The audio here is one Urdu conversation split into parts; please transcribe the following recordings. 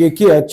KKH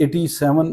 87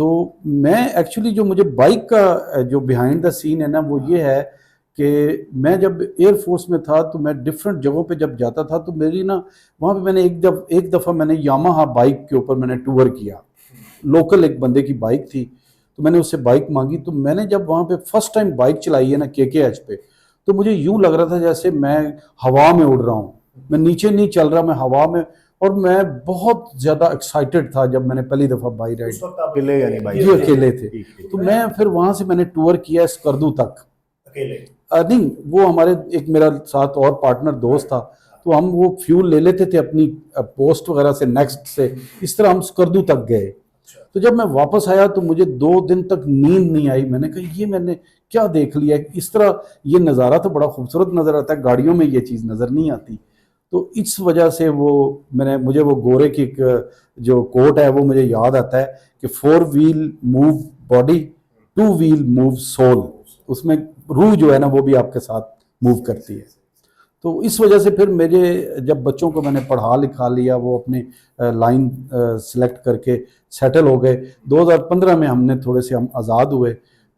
تو میں ایکچولی جو مجھے بائک کا جو بیہائنڈ دا سین ہے نا وہ یہ ہے کہ میں جب ایئر فورس میں تھا تو میں ڈفرینٹ جگہوں پہ جب جاتا تھا تو میری نا وہاں پہ میں نے ایک دفعہ میں نے یاماہا بائک کے اوپر میں نے ٹور کیا، لوکل ایک بندے کی بائک تھی تو میں نے اس سے بائک مانگی، تو میں نے جب وہاں پہ فرسٹ ٹائم بائک چلائی ہے نا KKH پہ، تو مجھے یوں لگ رہا تھا جیسے میں ہوا میں اڑ رہا ہوں، میں نیچے نہیں چل رہا، میں ہوا میں، اور میں بہت زیادہ ایکسائٹڈ تھا جب میں نے پہلی دفعہ بائک رائڈ، اکیلے یعنی بائک جی اکیلے تھے، تو میں پھر وہاں سے میں نے ٹور کیا اسکردو تک، نہیں وہ ہمارے ایک میرا ساتھ اور پارٹنر دوست تھا، تو ہم وہ فیول لے لیتے تھے اپنی پوسٹ وغیرہ سے نیکسٹ سے، اس طرح ہم اسکردو تک گئے۔ تو جب میں واپس آیا تو مجھے 2 دن تک نیند نہیں آئی، میں نے کہا یہ میں نے کیا دیکھ لیا، اس طرح یہ نظارہ تو بڑا خوبصورت نظر آتا ہے، گاڑیوں میں یہ چیز نظر نہیں آتی، تو اس وجہ سے وہ مجھے وہ گورے کی ایک جو کوٹ ہے وہ مجھے یاد آتا ہے کہ 4 will move body 2 will move soul, اس میں روح جو ہے نا وہ بھی آپ کے ساتھ موو کرتی ہے۔ تو اس وجہ سے پھر میرے جب بچوں کو میں نے پڑھا لکھا لیا، وہ اپنے لائن سلیکٹ کر کے سیٹل ہو گئے، 2015 میں ہم نے تھوڑے سے ہم آزاد ہوئے،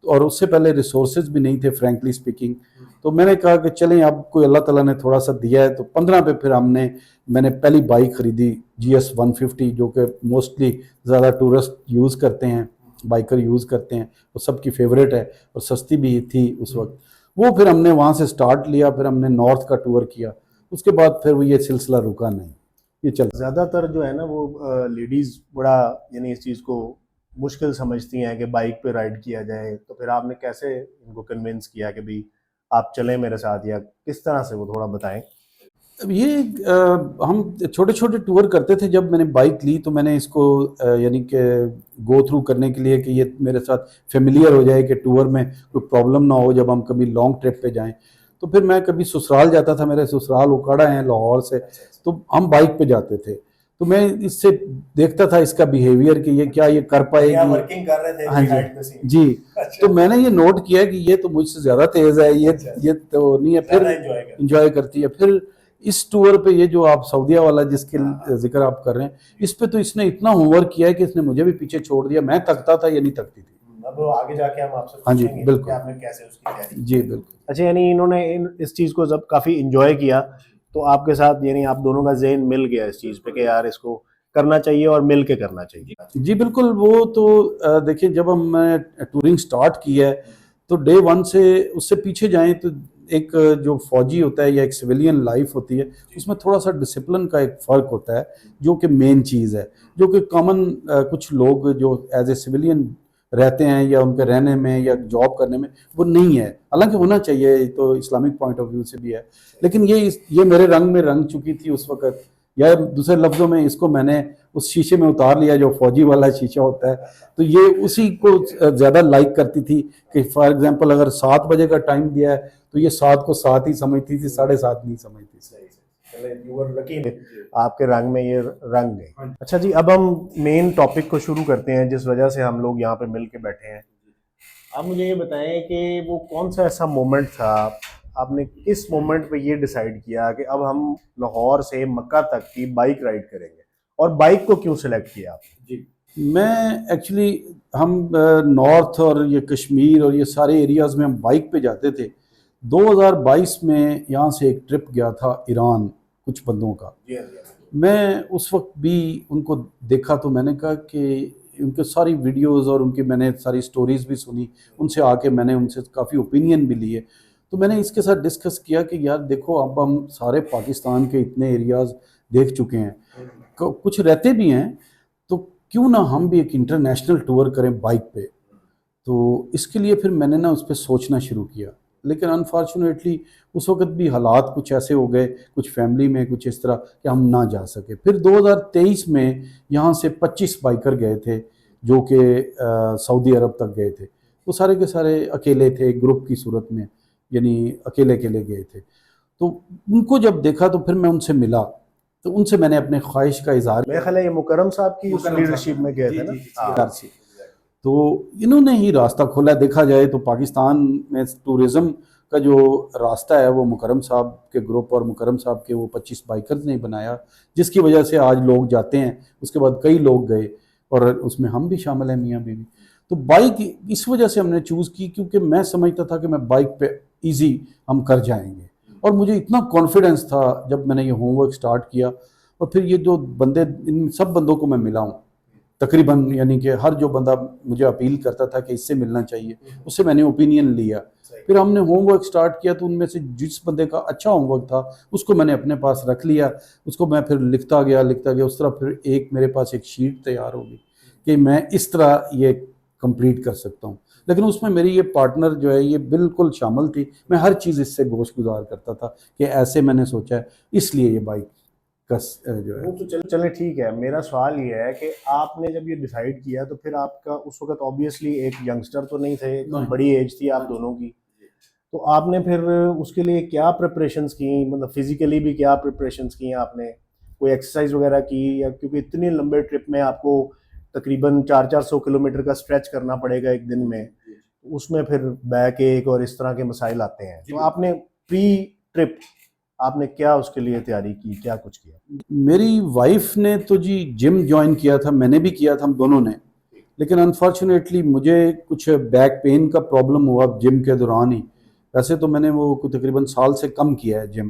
اور اس سے پہلے ریسورسز بھی نہیں تھے فرینکلی اسپیکنگ، تو میں نے کہا کہ چلیں اب کوئی اللہ تعالیٰ نے تھوڑا سا دیا ہے، تو 15 پہ پھر میں نے پہلی بائک خریدی GS 150، جو کہ موسٹلی زیادہ ٹورسٹ یوز کرتے ہیں، بائکر یوز کرتے ہیں، وہ سب کی فیوریٹ ہے اور سستی بھی تھی اس وقت، وہ پھر ہم نے وہاں سے سٹارٹ لیا، پھر ہم نے نارتھ کا ٹور کیا، اس کے بعد پھر وہ یہ سلسلہ رکا نہیں، یہ چلتا۔ زیادہ تر جو ہے نا وہ لیڈیز بڑا یعنی اس چیز کو مشکل سمجھتی ہیں کہ بائک پہ رائڈ کیا جائے، تو پھر آپ نے کیسے ان کو کنونس کیا کہ بھئی آپ چلیں میرے ساتھ، یا کس طرح سے وہ تھوڑا بتائیں؟ یہ ہم چھوٹے چھوٹے ٹور کرتے تھے، جب میں نے بائک لی تو میں نے اس کو یعنی کہ گو تھرو کرنے کے لیے کہ یہ میرے ساتھ فیملیئر ہو جائے کہ ٹور میں کوئی پرابلم نہ ہو جب ہم کبھی لانگ ٹرپ پہ جائیں، تو پھر میں کبھی سسرال جاتا تھا، میرے سسرال اکاڑا ہیں لاہور سے، تو ہم بائک پہ جاتے تھے، تو میں اس سے دیکھتا تھا اس کا بیہیویئر کہ یہ کیا یہ کر پائے گی، ہاں جی جی، تو میں نے یہ نوٹ کیا کہ یہ تو مجھ سے زیادہ تیز ہے، یہ تو نہیں ہے، پھر انجوائے کرتی ہے۔ پھر اس ٹور پہ یہ جو آپ سعودیہ والا جس کے ذکر آپ کر رہے ہیں، اس پہ تو اس نے اتنا ہوم ورک کیا ہے کہ اس نے مجھے بھی پیچھے چھوڑ دیا، میں تھکتا تھا یہ نہیں تھکتی تھی۔ اب آگے جا کے ہم آپ سے ہاں جی پوچھیں گے بالکل، کہ آپ نے کیسے اس کی تیاری؟ جی بالکل۔ اچھا، یعنی انہوں نے اس چیز کو جب کافی انجوائے کیا تو آپ کے ساتھ یعنی آپ دونوں کا ذہن مل گیا اس چیز پہ کہ یار اس کو کرنا چاہیے اور مل کے کرنا چاہیے۔ جی بالکل، وہ تو دیکھیں جب ہم نے ٹورنگ سٹارٹ کی ہے تو ڈے 1 سے اس سے پیچھے جائیں تو ایک جو فوجی ہوتا ہے یا ایک سویلین لائف ہوتی ہے، اس میں تھوڑا سا ڈسپلن کا ایک فرق ہوتا ہے جو کہ مین چیز ہے، جو کہ کامن کچھ لوگ جو ایز اے سویلین رہتے ہیں یا ان کے رہنے میں یا جاب کرنے میں وہ نہیں ہے، حالانکہ ہونا چاہیے، تو اسلامک پوائنٹ آف ویو سے بھی ہے، لیکن یہ میرے رنگ میں رنگ چکی تھی اس وقت، یا دوسرے لفظوں میں اس کو میں نے اس شیشے میں اتار لیا جو فوجی والا شیشہ ہوتا ہے، تو یہ اسی کو زیادہ لائک کرتی تھی کہ فار ایگزامپل اگر 7 بجے کا ٹائم دیا ہے تو یہ 7 کو 7 ہی سمجھتی تھی، 7:30 نہیں سمجھتی تھی۔ آپ کے رنگ میں یہ رنگ گئے۔ اچھا جی، اب ہم مین ٹاپک کو شروع کرتے ہیں جس وجہ سے ہم لوگ یہاں پہ مل کے بیٹھے ہیں۔ آپ مجھے یہ بتائیں کہ وہ کون سا ایسا مومنٹ تھا، آپ نے کس مومنٹ پہ یہ ڈیسائیڈ کیا کہ اب ہم لاہور سے مکہ تک کی بائک رائڈ کریں گے، اور بائک کو کیوں سلیکٹ کیا آپ؟ جی، میں ایکچولی ہم نارتھ اور یہ کشمیر اور یہ سارے ایریاز میں ہم بائک پہ جاتے تھے۔ 2022 میں یہاں سے ایک ٹرپ گیا تھا ایران کچھ بندوں کا، میں اس وقت بھی ان کو دیکھا تو میں نے کہا کہ ان کے ساری ویڈیوز اور ان کی میں نے ساری سٹوریز بھی سنی، ان سے آ کے میں نے ان سے کافی اوپینین بھی لیے، تو میں نے اس کے ساتھ ڈسکس کیا کہ یار دیکھو اب ہم سارے پاکستان کے اتنے ایریاز دیکھ چکے ہیں، کچھ رہتے بھی ہیں، تو کیوں نہ ہم بھی ایک انٹرنیشنل ٹور کریں بائک پہ۔ تو اس کے لیے پھر میں نے اس پہ سوچنا شروع کیا، لیکن انفارچونیٹلی اس وقت بھی حالات کچھ ایسے ہو گئے، کچھ فیملی میں کچھ اس طرح کہ ہم نہ جا سکے۔ پھر 2023 میں یہاں سے 25 بائکر گئے تھے جو کہ سعودی عرب تک گئے تھے، وہ سارے کے سارے اکیلے تھے، گروپ کی صورت میں، یعنی اکیلے گئے تھے۔ تو ان کو جب دیکھا تو پھر میں ان سے ملا، تو ان سے میں نے اپنے خواہش کا اظہار، میرا خیال ہے یہ مکرم صاحب کی لیڈرشپ میں گئے تھے نا، تو انہوں نے ہی راستہ کھولا۔ دیکھا جائے تو پاکستان میں ٹورزم کا جو راستہ ہے وہ مکرم صاحب کے گروپ اور مکرم صاحب کے وہ 25 بائکرز نے بنایا، جس کی وجہ سے آج لوگ جاتے ہیں، اس کے بعد کئی لوگ گئے، اور اس میں ہم بھی شامل ہیں میاں بیوی. تو بائک اس وجہ سے ہم نے چوز کی کیونکہ میں سمجھتا تھا کہ میں بائک پہ ایزی ہم کر جائیں گے, اور مجھے اتنا کانفیڈنس تھا جب میں نے یہ ہوم ورک سٹارٹ کیا. اور پھر یہ جو بندے, ان سب بندوں کو میں ملا ہوں تقریباً, یعنی کہ ہر جو بندہ مجھے اپیل کرتا تھا کہ اس سے ملنا چاہیے, اس سے میں نے اوپینین لیا. پھر ہم نے ہوم ورک سٹارٹ کیا تو ان میں سے جس بندے کا اچھا ہوم ورک تھا اس کو میں نے اپنے پاس رکھ لیا, اس کو میں پھر لکھتا گیا. اس طرح پھر میرے پاس ایک شیٹ تیار ہوگی کہ میں اس طرح یہ کمپلیٹ کر سکتا ہوں. لیکن اس میں میری یہ پارٹنر جو ہے یہ بالکل شامل تھی. میں ہر چیز اس سے گوش گزار کرتا تھا کہ ایسے میں نے سوچا ہے, اس لیے یہ بائک کا جو ہے. وہ تو چلے ٹھیک ہے. میرا سوال یہ ہے کہ آپ نے جب یہ ڈیسائیڈ کیا تو پھر آپ کا اس وقت آبویسلی ایک ینگسٹر تو نہیں تھے, بڑی ایج تھی آپ دونوں کی, تو آپ نے پھر اس کے لیے کیا پریپریشنز کی, مطلب فزیکلی بھی کیا پریپریشنز کی آپ نے, کوئی ایکسرسائز وغیرہ کی, یا کیونکہ اتنی لمبے ٹرپ میں آپ کو تقریباً 400 کلومیٹر کا اسٹریچ کرنا پڑے گا ایک دن میں, اس میں پھر بیک ایک اور اس طرح کے مسائل آتے ہیں, تو آپ نے پری ٹرپ آپ نے کیا اس کے لیے تیاری کی, کیا کچھ کیا؟ میری وائف نے تو جی جم جوائن کیا تھا, میں نے بھی کیا تھا, ہم دونوں نے. لیکن انفارچونیٹلی مجھے کچھ بیک پین کا پرابلم ہوا جم کے دوران ہی. ویسے تو میں نے وہ تقریباً سال سے کم کیا ہے جم,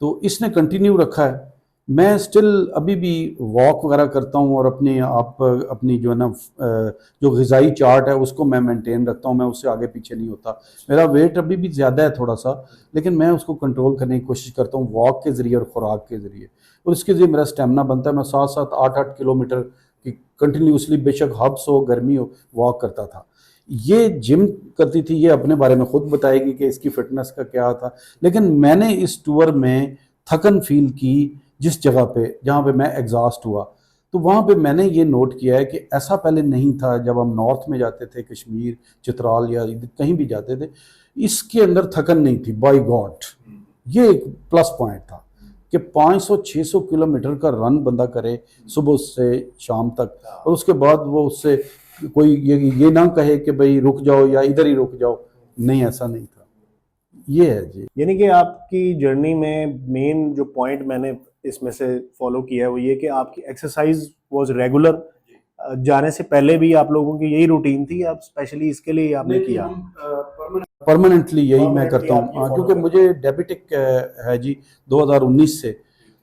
تو اس نے کنٹینیو رکھا ہے. میں سٹل ابھی بھی واک وغیرہ کرتا ہوں, اور اپنی جو ہے نا جو غذائی چارٹ ہے اس کو میں مینٹین رکھتا ہوں. میں اس سے آگے پیچھے نہیں ہوتا. میرا ویٹ ابھی بھی زیادہ ہے تھوڑا سا, لیکن میں اس کو کنٹرول کرنے کی کوشش کرتا ہوں واک کے ذریعے اور خوراک کے ذریعے, اور اس کے ذریعے میرا اسٹیمنا بنتا ہے. میں 7-8 کلومیٹر کی کنٹینیوسلی, بے شک ہبس ہو گرمی ہو, واک کرتا تھا. یہ جم کرتی تھی, یہ اپنے بارے میں خود بتائے گی کہ اس کی فٹنس کا کیا تھا. لیکن میں نے اس ٹور میں تھکن فیل کی جس جگہ پہ جہاں پہ میں ایگزاسٹ ہوا, تو وہاں پہ میں نے یہ نوٹ کیا ہے کہ ایسا پہلے نہیں تھا. جب ہم نارتھ میں جاتے تھے, کشمیر, چترال یا کہیں بھی جاتے تھے, اس کے اندر تھکن نہیں تھی. بائی گاڈ, یہ ایک پلس پوائنٹ تھا کہ 500-600 کلومیٹر کا رن بندہ کرے صبح سے شام تک, اور اس کے بعد وہ اس سے کوئی یہ نہ کہے کہ بھئی رک جاؤ یا ادھر ہی رک جاؤ. نہیں, ایسا نہیں تھا. یہ ہے جی. یعنی کہ آپ کی جرنی میں مین جو پوائنٹ میں نے اس میں سے فالو کیا ہے وہ یہ کہ آپ کی ایکسرسائز واز ریگولر. جانے سے پہلے بھی آپ لوگوں کی یہی روٹین تھی, آپ اسپیشلی اس کے لیے آپ نے کیا؟ پرماننٹلی یہی میں کرتا ہوں, کیونکہ مجھے ڈیبیٹک ہے جی 2019 سے.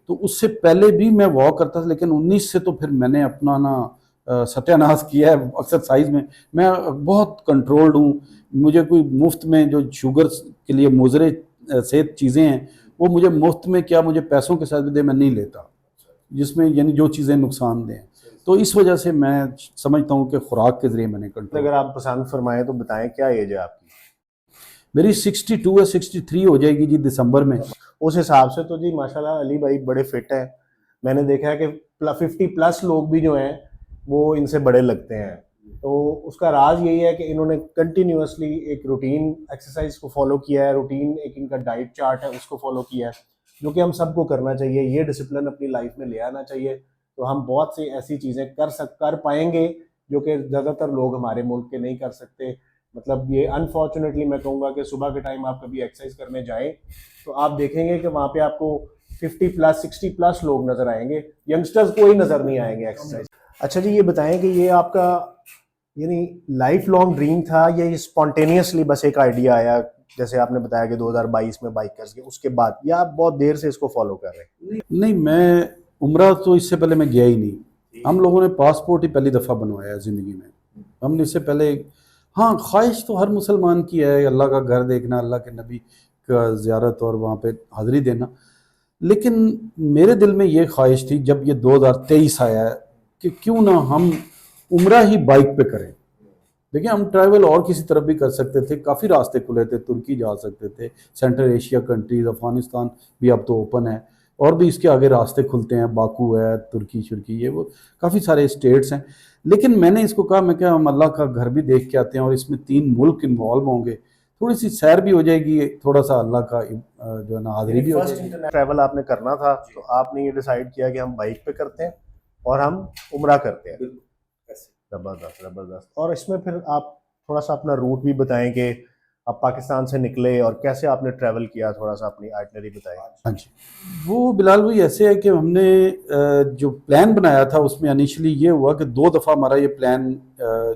تو اس سے پہلے بھی میں واک کرتا تھا, لیکن 19 سے تو پھر میں نے اپنا نا ستیہ ناش کیا ہے ایکسرسائز میں. میں بہت کنٹرولڈ ہوں. مجھے کوئی مفت میں جو شوگر کے لیے مضر صحت چیزیں ہیں وہ مجھے مفت میں کیا, مجھے پیسوں کے ساتھ بھی دے, میں نہیں لیتا, جس میں یعنی جو چیزیں نقصان دیں. تو اس وجہ سے میں سمجھتا ہوں کہ خوراک کے ذریعے میں نے کنٹرول. اگر آپ پسند فرمائیں تو بتائیں کیا ایج ہے آپ کی؟ میری 62 ہے, 63 ہو جائے گی جی دسمبر میں. اس حساب سے تو جی ماشاءاللہ علی بھائی بڑے فٹ ہیں. میں نے دیکھا ہے کہ 50+ لوگ بھی جو ہیں وہ ان سے بڑے لگتے ہیں. تو اس کا راز یہی ہے کہ انہوں نے کنٹینیوسلی ایک روٹین ایکسرسائز کو فالو کیا ہے, روٹین ایک ان کا ڈائٹ چارٹ ہے اس کو فالو کیا ہے, جو کہ ہم سب کو کرنا چاہیے. یہ ڈسپلن اپنی لائف میں لے آنا چاہیے, تو ہم بہت سی ایسی چیزیں کر پائیں گے جو کہ زیادہ تر لوگ ہمارے ملک کے نہیں کر سکتے. مطلب یہ انفارچونیٹلی میں کہوں گا کہ صبح کے ٹائم آپ کبھی ایکسرسائز کرنے جائیں تو آپ دیکھیں گے کہ وہاں پہ آپ کو 50+, 60+ لوگ نظر آئیں گے, ینگسٹرز کوئی نظر نہیں آئیں گے ایکسرسائز. اچھا جی, یہ بتائیں کہ یہ آپ کا یعنی لائف لانگ ڈریم تھا یا یہ اسپونٹینیسلی بس ایک آئیڈیا آیا, جیسے آپ نے بتایا کہ 2022 میں بائک کر کے اس کے بعد, یا آپ بہت دیر سے اس کو فالو کر رہے ہیں؟ نہیں, میں عمرہ تو اس سے پہلے میں گیا ہی نہیں. ہم لوگوں نے پاسپورٹ ہی پہلی دفعہ بنوایا ہے زندگی میں. ہم نے اس سے پہلے, ہاں خواہش تو ہر مسلمان کی ہے اللہ کا گھر دیکھنا, اللہ کے نبی کا زیارت اور وہاں پہ حاضری دینا. لیکن میرے دل میں یہ خواہش تھی جب یہ 2023 آیا ہے کہ کیوں نہ ہم عمرہ ہی بائک پہ کریں. دیکھیں, ہم ٹریول اور کسی طرف بھی کر سکتے تھے, کافی راستے کھلے تھے, ترکی جا سکتے تھے, سینٹرل ایشیا کنٹریز, افغانستان بھی اب تو اوپن ہے, اور بھی اس کے آگے راستے کھلتے ہیں, باکو ہے, ترکی شرکی, یہ وہ کافی سارے اسٹیٹس ہیں. لیکن میں نے اس کو کہا میں کہ ہم اللہ کا گھر بھی دیکھ کے آتے ہیں, اور اس میں 3 ملک انوالو ہوں گے, تھوڑی سی سیر بھی ہو جائے گی, تھوڑا سا اللہ کا جو ہے نا حاضری بھی ہو جائے گی. ٹریول آپ نے کرنا تھا تو آپ نے یہ ڈیسائیڈ کیا کہ ہم بائک پہ کرتے ہیں اور ہم عمرہ کرتے ہیں. زبردست. اور اس میں پھر آپ تھوڑا سا اپنا روٹ بھی بتائیں کہ آپ پاکستان سے نکلے اور کیسے آپ نے ٹریول کیا، تھوڑا سا اپنی آئٹنری بتائیں. ہاں جی، وہ بلال بھائی ایسے ہے کہ ہم نے جو پلان بنایا تھا اس میں انیشلی یہ ہوا کہ 2 دفعہ ہمارا یہ پلان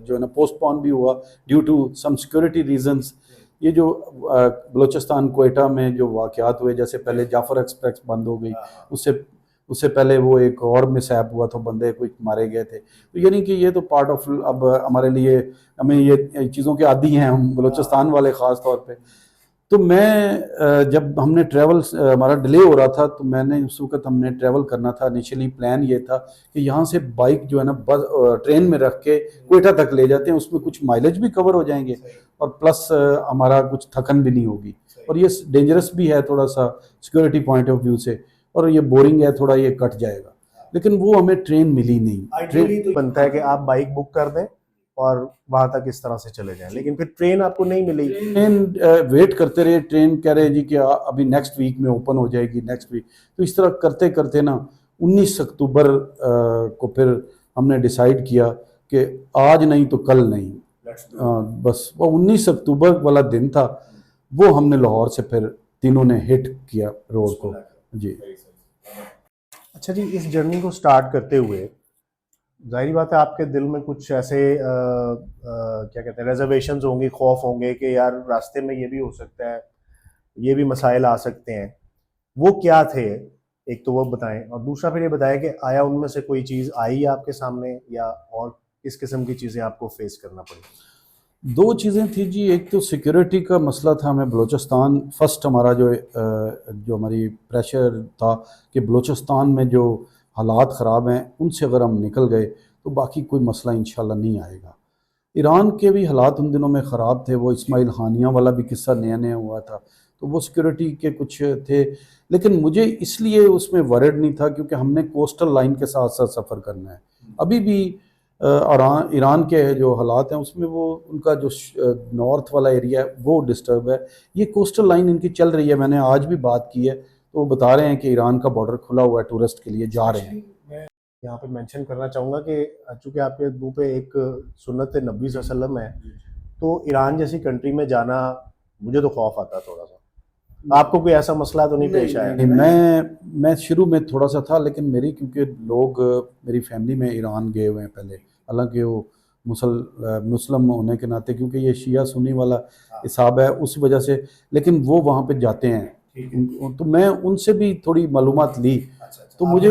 جو ہے نا پوسٹ پون بھی ہوا due to some security reasons. یہ جو بلوچستان کوئٹہ میں جو واقعات ہوئے، جیسے پہلے جعفر ایکسپریس بند ہو گئی، اس سے پہلے وہ ایک اور مسہیپ ہوا تھا، بندے کچھ مارے گئے تھے. تو یعنی کہ یہ تو پارٹ آف اب ہمارے لیے، ہمیں یہ چیزوں کے عادی ہیں ہم بلوچستان والے خاص طور پہ. تو میں جب ہم نے ٹریول ہمارا ڈیلے ہو رہا تھا، تو میں نے اس وقت ہم نے ٹریول کرنا تھا. انیشلی پلان یہ تھا کہ یہاں سے بائک جو ہے نا ٹرین میں رکھ کے کوئٹہ تک لے جاتے ہیں، اس میں کچھ مائلیج بھی کور ہو جائیں گے اور پلس ہمارا کچھ تھکن بھی نہیں ہوگی. اور یہ ڈینجرس بھی ہے تھوڑا سا سیکورٹی پوائنٹ آف ویو سے، اور یہ بورنگ ہے تھوڑا، یہ کٹ جائے گا. لیکن وہ ہمیں ٹرین ملی نہیں. ٹرین تو بنتا ہے کہ آپ بائک بک کر دیں اور وہاں تک اس طرح سے چلے جائیں، لیکن پھر ٹرین آپ کو نہیں ملی. ٹرین ویٹ کرتے رہے، ٹرین کہہ رہے جی کہ ابھی نیکسٹ ویک میں اوپن ہو جائے گی، نیکسٹ ویک. تو اس طرح کرتے کرتے نا 19 اکتوبر کو پھر ہم نے ڈیسائیڈ کیا کہ آج نہیں تو کل نہیں. بس وہ 19 اکتوبر والا دن تھا، وہ ہم نے لاہور سے پھر تینوں نے ہٹ کیا روڈ کو. جی اچھا جی، اس جرنی کو سٹارٹ کرتے ہوئے ظاہری بات ہے آپ کے دل میں کچھ ایسے کیا کہتے ہیں ریزرویشنز ہوں گی، خوف ہوں گے کہ یار راستے میں یہ بھی ہو سکتا ہے، یہ بھی مسائل آ سکتے ہیں. وہ کیا تھے؟ ایک تو وہ بتائیں، اور دوسرا پھر یہ بتائیں کہ آیا ان میں سے کوئی چیز آئی آپ کے سامنے، یا اور کس قسم کی چیزیں آپ کو فیس کرنا پڑی؟ 2 چیزیں تھیں جی. ایک تو سیکیورٹی کا مسئلہ تھا. ہمیں بلوچستان فرسٹ ہمارا جو ہماری پریشر تھا کہ بلوچستان میں جو حالات خراب ہیں ان سے اگر ہم نکل گئے تو باقی کوئی مسئلہ انشاءاللہ نہیں آئے گا. ایران کے بھی حالات ان دنوں میں خراب تھے، وہ اسماعیل خانیہ والا بھی قصہ نیا نیا ہوا تھا، تو وہ سیکیورٹی کے کچھ تھے. لیکن مجھے اس لیے اس میں ورڈ نہیں تھا کیونکہ ہم نے کوسٹل لائن کے ساتھ ساتھ سفر کرنا ہے. ابھی بھی ایران کے جو حالات ہیں اس میں وہ ان کا جو نارتھ والا ایریا ہے وہ ڈسٹرب ہے. یہ کوسٹل لائن ان کی چل رہی ہے. میں نے آج بھی بات کی ہے تو وہ بتا رہے ہیں کہ ایران کا بارڈر کھلا ہوا ہے، ٹورسٹ کے لیے جا رہے ہیں. میں یہاں پہ مینشن کرنا چاہوں گا کہ چونکہ آپ کے منہ پہ ایک سنت نبی صلی اللہ علیہ وسلم ہے، تو ایران جیسی کنٹری میں جانا مجھے تو خوف آتا تھوڑا سا. آپ کو کوئی ایسا مسئلہ تو نہیں پیش آیا؟ میں شروع میں تھوڑا سا تھا، لیکن میری کیونکہ لوگ میری فیملی میں ایران گئے ہوئے ہیں پہلے، حالانکہ وہ مسلم ہونے کے ناطے کیونکہ یہ شیعہ سنی والا حساب ہے اس وجہ سے، لیکن وہ وہاں پہ جاتے ہیں. تو میں ان سے بھی تھوڑی معلومات لی تو مجھے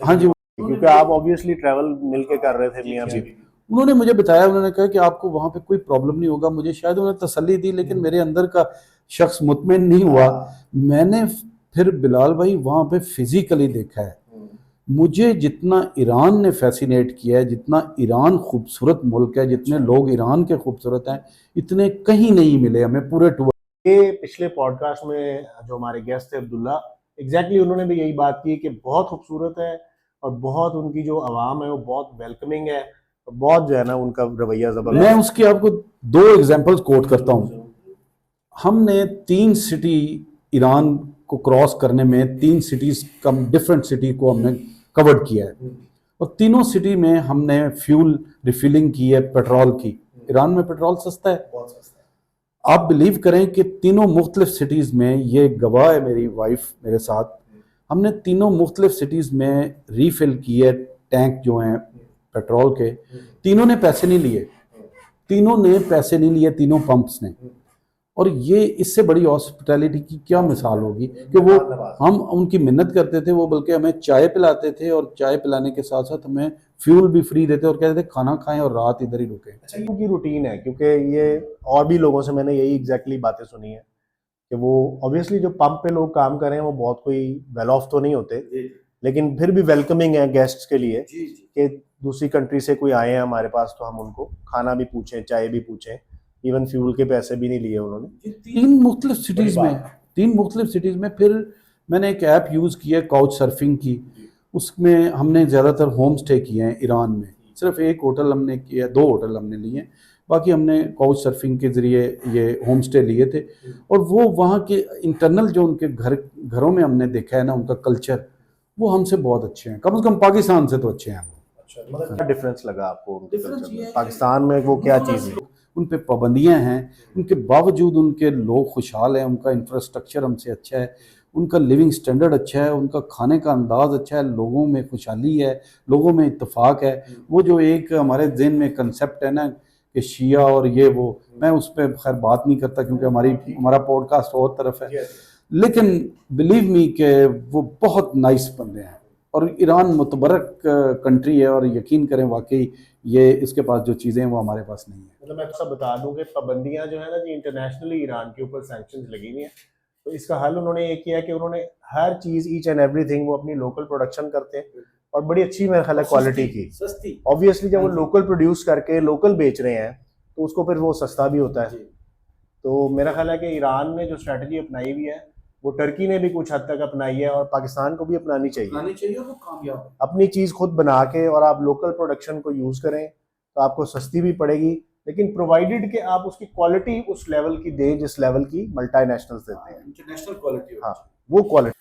ہاں جی، کیونکہ آپ آبویسلی ٹریول مل کے کر رہے تھے میاں بیوی. انہوں نے مجھے بتایا، انہوں نے کہا کہ آپ کو وہاں پہ کوئی پرابلم نہیں ہوگا. مجھے شاید انہوں نے تسلی دی، لیکن میرے اندر کا شخص مطمئن نہیں ہوا. میں نے پھر بلال بھائی وہاں پہ فزیکلی دیکھا ہے. مجھے جتنا ایران نے فیسینیٹ کیا ہے، جتنا ایران خوبصورت ملک ہے، جتنے لوگ ایران کے خوبصورت ہیں، اتنے کہیں نہیں ملے ہمیں پورے ٹور. یہ پچھلے پوڈ کاسٹ میں جو ہمارے گیسٹ تھے عبداللہ، ایگزیکٹلی انہوں نے بھی یہی بات کی کہ بہت خوبصورت ہے اور بہت ان کی جو عوام ہے وہ بہت ویلکمنگ ہے، بہت جو ہے نا ان کا رویہ زبردست. میں اس کی آپ کو 2 ایگزامپلز کوٹ کرتا ہوں. ہم نے 3 سٹی ایران کو کراس کرنے میں 3 سٹیز کم ڈفرینٹ سٹی کو ہم نے کورڈ کیا ہے، اور تینوں سٹی میں ہم نے فیول ریفلنگ کی ہے پیٹرول کی. ایران میں پیٹرول سستا ہے. آپ بلیو کریں کہ تینوں مختلف سٹیز میں، یہ گواہ ہے میری وائف میرے ساتھ، ہم نے تینوں مختلف سٹیز میں ریفل کی ہے ٹینک جو ہیں پیٹرول کے. تینوں نے پیسے نہیں لیے، تینوں پمپس نے. اور یہ اس سے بڑی ہاسپٹیلٹی کی کیا مثال ہوگی کہ وہ ہم ان کی منت کرتے تھے، وہ بلکہ ہمیں چائے پلاتے تھے، اور چائے پلانے کے ساتھ ساتھ ہمیں فیول بھی فری دیتے اور کہتے تھے کھانا کھائیں اور رات ادھر ہی رکیں. ان کی روٹین ہے، کیونکہ یہ اور بھی لوگوں سے میں نے یہی ایگزیکٹلی باتیں سنی ہیں کہ وہ اوبیسلی جو پمپ پہ لوگ کام کر رہے ہیں وہ بہت کوئی ویل آف تو نہیں ہوتے، لیکن پھر بھی ویلکمنگ ہے گیسٹس کے لیے کہ دوسری کنٹری سے کوئی آئے ہیں ہمارے پاس تو ہم ان کو کھانا بھی پوچھیں، چائے بھی پوچھیں. ایون فیول کے پیسے بھی نہیں لیے انہوں نے. 3 مختلف سٹیز میں پھر میں نے ایک ایپ یوز کی ہے کاؤچ سرفنگ کی. اس میں ہم نے زیادہ تر ہوم سٹے کیے ہیں ایران میں. صرف 1 ہوٹل ہم نے کیا، 2 ہوٹل ہم نے لیے ہیں، باقی ہم نے کاؤچ سرفنگ کے ذریعے یہ ہوم سٹے لیے تھے. اور وہ وہاں کے انٹرنل جو ان کے گھروں میں ہم نے دیکھا ہے نا، ان کا کلچر وہ ہم سے بہت اچھے ہیں، کم از کم پاکستان سے تو اچھے ہیں وہ. کیا ڈفرینس لگا آپ کو پاکستان میں؟ وہ کیا چیز ہے؟ ان پہ پابندیاں ہیں، ان کے باوجود ان کے لوگ خوشحال ہیں، ان کا انفراسٹرکچر ہم سے اچھا ہے، ان کا لیونگ سٹینڈرڈ اچھا ہے، ان کا کھانے کا انداز اچھا ہے، لوگوں میں خوشحالی ہے، لوگوں میں اتفاق ہے. وہ جو ایک ہمارے ذہن میں کنسیپٹ ہے نا کہ شیعہ اور یہ وہ، میں اس پہ خیر بات نہیں کرتا کیونکہ ہمارا پوڈ کاسٹ اور طرف ہے، لیکن بلیو می کہ وہ بہت نائس بندے ہیں، اور ایران متبرک کنٹری ہے، اور یقین کریں واقعی یہ اس کے پاس جو چیزیں ہیں وہ ہمارے پاس نہیں ہیں. مطلب میں سب بتا دوں کہ پابندیاں جو ہے نا جی انٹرنیشنلی ایران کے اوپر سینکشنز لگی ہوئی ہیں، تو اس کا حل انہوں نے یہ کیا کہ انہوں نے ہر چیز ایچ اینڈ ایوری تھنگ وہ اپنی لوکل پروڈکشن کرتے ہیں، اور بڑی اچھی میرا خیال ہے کوالٹی کی. آبویسلی جب وہ لوکل پروڈیوس کر کے لوکل بیچ رہے ہیں تو اس کو پھر وہ سستا بھی ہوتا ہے. تو میرا خیال ہے کہ ایران نے جو اسٹریٹجی اپنائی ہوئی ہے وہ ٹرکی نے بھی کچھ حد تک اپنائی ہے، اور پاکستان کو بھی اپنانی چاہیے. وہ کامیاب اپنی چیز خود بنا کے اور آپ لوکل پروڈکشن کو یوز کریں تو آپ کو سستی بھی پڑے گی، لیکن پرووائڈڈ کہ آپ اس کی کوالٹی اس لیول کی دیں جس لیول کی ملٹی نیشنلز دیتے ہیں. International quality. ہاں وہ کوالٹی.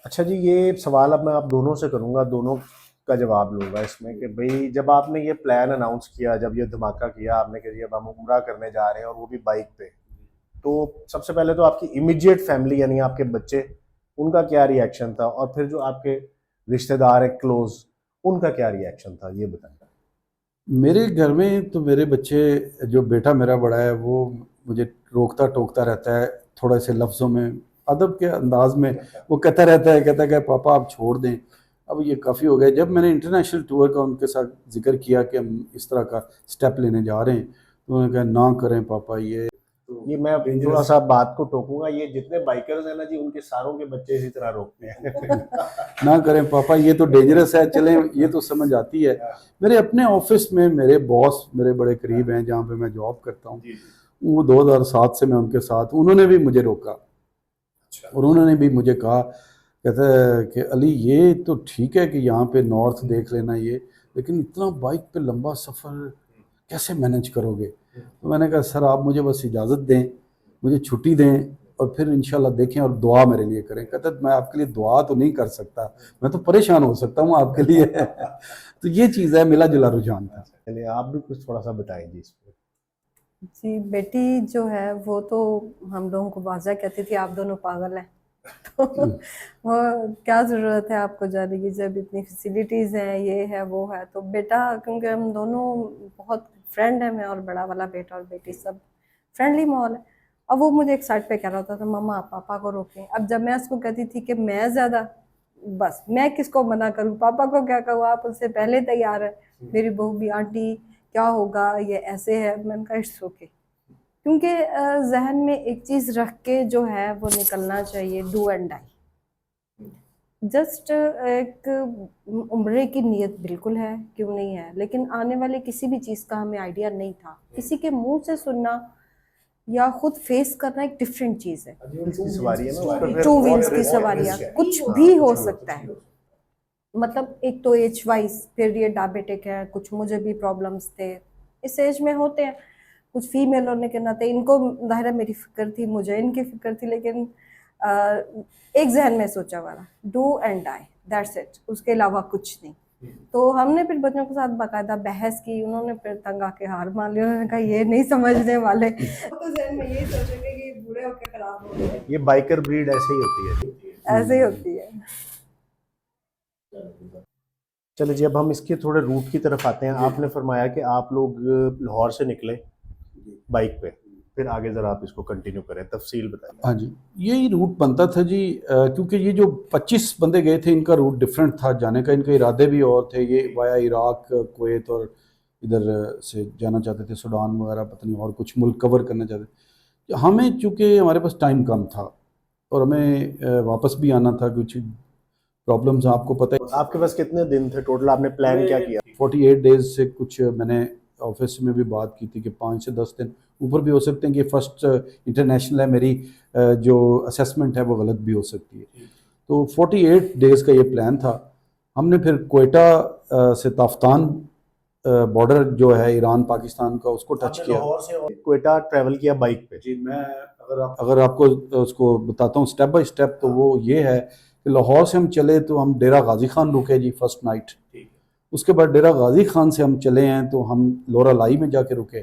اچھا جی، یہ سوال اب میں آپ دونوں سے کروں گا، دونوں کا جواب لوں گا اس میں کہ بھئی جب آپ نے یہ پلان اناؤنس کیا، جب یہ دھماکہ کیا آپ نے کہ جی اب ہم عمرہ کرنے جا رہے ہیں اور وہ بھی بائک پہ، تو سب سے پہلے تو آپ کی امیڈیٹ فیملی یعنی آپ کے بچے، ان کا کیا ری ایکشن تھا، اور پھر جو آپ کے رشتہ دار ہیں کلوز، ان کا کیا ری ایکشن تھا، یہ بتائیں. میرے گھر میں تو میرے بچے، جو بیٹا میرا بڑا ہے وہ مجھے روکتا ٹوکتا رہتا ہے تھوڑے سے لفظوں میں، ادب کے انداز میں وہ کہتا رہتا ہے، کہتا ہے کہ پاپا آپ چھوڑ دیں، اب یہ کافی ہو گیا. جب میں نے انٹرنیشنل ٹور کا ان کے ساتھ ذکر کیا کہ ہم اس طرح کا سٹیپ لینے جا رہے ہیں، تو انہوں نے کہا نہ کریں پاپا، یہ میں تھوڑا سا بات کو ٹوکوں گا، یہ جتنے بائکرز ہیں نا جی ان کے ساروں کے بچے اسی طرح روکتے ہیں. نہ کریں پاپا یہ تو ڈینجرس ہے، چلیں یہ تو سمجھ آتی ہے. میرے اپنے آفس میں میرے باس میرے بڑے قریب ہیں جہاں پہ میں جاب کرتا ہوں، وہ 2007 سے میں ان کے ساتھ، انہوں نے بھی مجھے روکا، اور انہوں نے بھی مجھے کہا، کہتا ہے کہ علی یہ تو ٹھیک ہے کہ یہاں پہ نارتھ دیکھ لینا یہ، لیکن اتنا بائک پہ لمبا سفر کیسے مینج کرو گے؟ تو میں نے کہا سر آپ مجھے بس اجازت دیں، مجھے چھٹی دیں، اور پھر انشاءاللہ دیکھیں اور دعا میرے لیے کریں. کہتا ہے میں آپ کے لیے دعا تو نہیں کر سکتا، میں تو پریشان ہو سکتا ہوں آپ کے لیے. تو یہ چیز ہے، ملا جلا رجحان تھا. چلیے آپ بھی کچھ تھوڑا سا بتائیں جی اس پہ. جی بیٹی جو ہے وہ تو ہم لوگوں کو واضح کہتی تھی آپ دونوں پاگل ہیں، تو وہ کیا ضرورت ہے آپ کو جانے کی جب اتنی فیسیلیٹیز ہیں، یہ ہے وہ ہے. تو بیٹا کیونکہ ہم دونوں بہت فرینڈ ہیں، میں اور بڑا والا بیٹا اور بیٹی سب فرینڈلی ماحول ہے. اب وہ مجھے ایک سائڈ پہ کہہ رہا ہوتا تھا ماما آپ پاپا کو روکیں. اب جب میں اس کو کہتی تھی کہ میں زیادہ، بس میں کس کو منع کروں، پاپا کو کیا کہوں، آپ ان سے پہلے تیار ہے. میری بہو بھی آنٹی کیا ہوگا یہ ایسے ہے. میں نے کہا اٹس اوکے، کیونکہ ذہن میں ایک چیز رکھ کے جو ہے وہ نکلنا چاہیے، ڈو اینڈ ڈائی. جسٹ ایک عمرے کی نیت بالکل ہے، کیوں نہیں ہے، لیکن آنے والے کسی بھی چیز کا ہمیں آئیڈیا نہیں تھا. کسی کے منہ سے سننا یا خود فیس کرنا ایک ڈفرینٹ چیز ہے. ٹو ویلز کی سواریاں کچھ بھی ہو سکتا ہے. مطلب ایک تو ایج وائز، پھر یہ ڈائبیٹک ہے، کچھ مجھے بھی پرابلمس تھے اس ایج میں ہوتے ہیں، کچھ فیمیل ہونے کے ناطے ان کو ظاہر ہے میری فکر تھی، مجھے ان کی فکر تھی، لیکن ایک ذہن میں سوچا ہوا do and die, that's it, اس کے علاوہ کچھ نہیں. تو ہم نے پھر بچوں کے ساتھ باقاعدہ بحث کی، انہوں نے پھر تنگ آ کے ہار مان لی، انہوں نے کہا یہ نہیں سمجھنے والے. تو ذہن میں یہی سوچیں گے کہ بوڑھے ہو کے خراب ہو گئے. یہ بائکر بریڈ ایسے ہی ہوتی ہے، ایسے ہی ہوتی ہے. چلے جی اب ہم اس کے تھوڑے روٹ کی طرف آتے ہیں. آپ نے فرمایا کہ آپ لوگ لاہور سے نکلے بائک پہ، پھر آگے ذرا آپ اس کو کنٹینیو کریں، تفصیل بتائیں. ہاں جی، یہی روٹ بنتا تھا جی، کیونکہ یہ جو 25 بندے گئے تھے ان کا روٹ ڈیفرنٹ تھا جانے کا، ان کے ارادے بھی اور تھے. یہ وایا عراق، کویت اور ادھر سے جانا چاہتے تھے، سوڈان وغیرہ، پتہ نہیں اور کچھ ملک کور کرنا چاہتے تھے. ہمیں چونکہ ہمارے پاس ٹائم کم تھا اور ہمیں واپس بھی آنا تھا، کچھ پرابلمز آپ کو پتہ ہے. آپ کے پاس کتنے دن تھے ٹوٹل، آپ نے پلان کیا کیا؟ 48 ڈیز سے کچھ میں نے آفس میں بھی بات کی تھی کہ 5 سے 10 دن اوپر بھی ہو سکتے ہیں، کہ فرسٹ انٹرنیشنل ہے، میری جو اسیسمنٹ ہے وہ غلط بھی ہو سکتی ہے. تو 48 ڈیز کا یہ پلان تھا. ہم نے پھر کوئٹہ سے تافتان بارڈر جو ہے ایران پاکستان کا، اس کو ٹچ کیا. لاہور سے کوئٹہ ٹریول کیا بائک پہ؟ جی میں اگر آپ کو اس کو بتاتا ہوں اسٹیپ بائی اسٹیپ، تو وہ یہ ہے کہ لاہور سے ہم چلے تو ہم ڈیرہ غازی خان رکے جی فرسٹ نائٹ. اس کے بعد ڈیرہ غازی خان سے ہم چلے ہیں تو ہم لورا لائی میں جا کے رکے.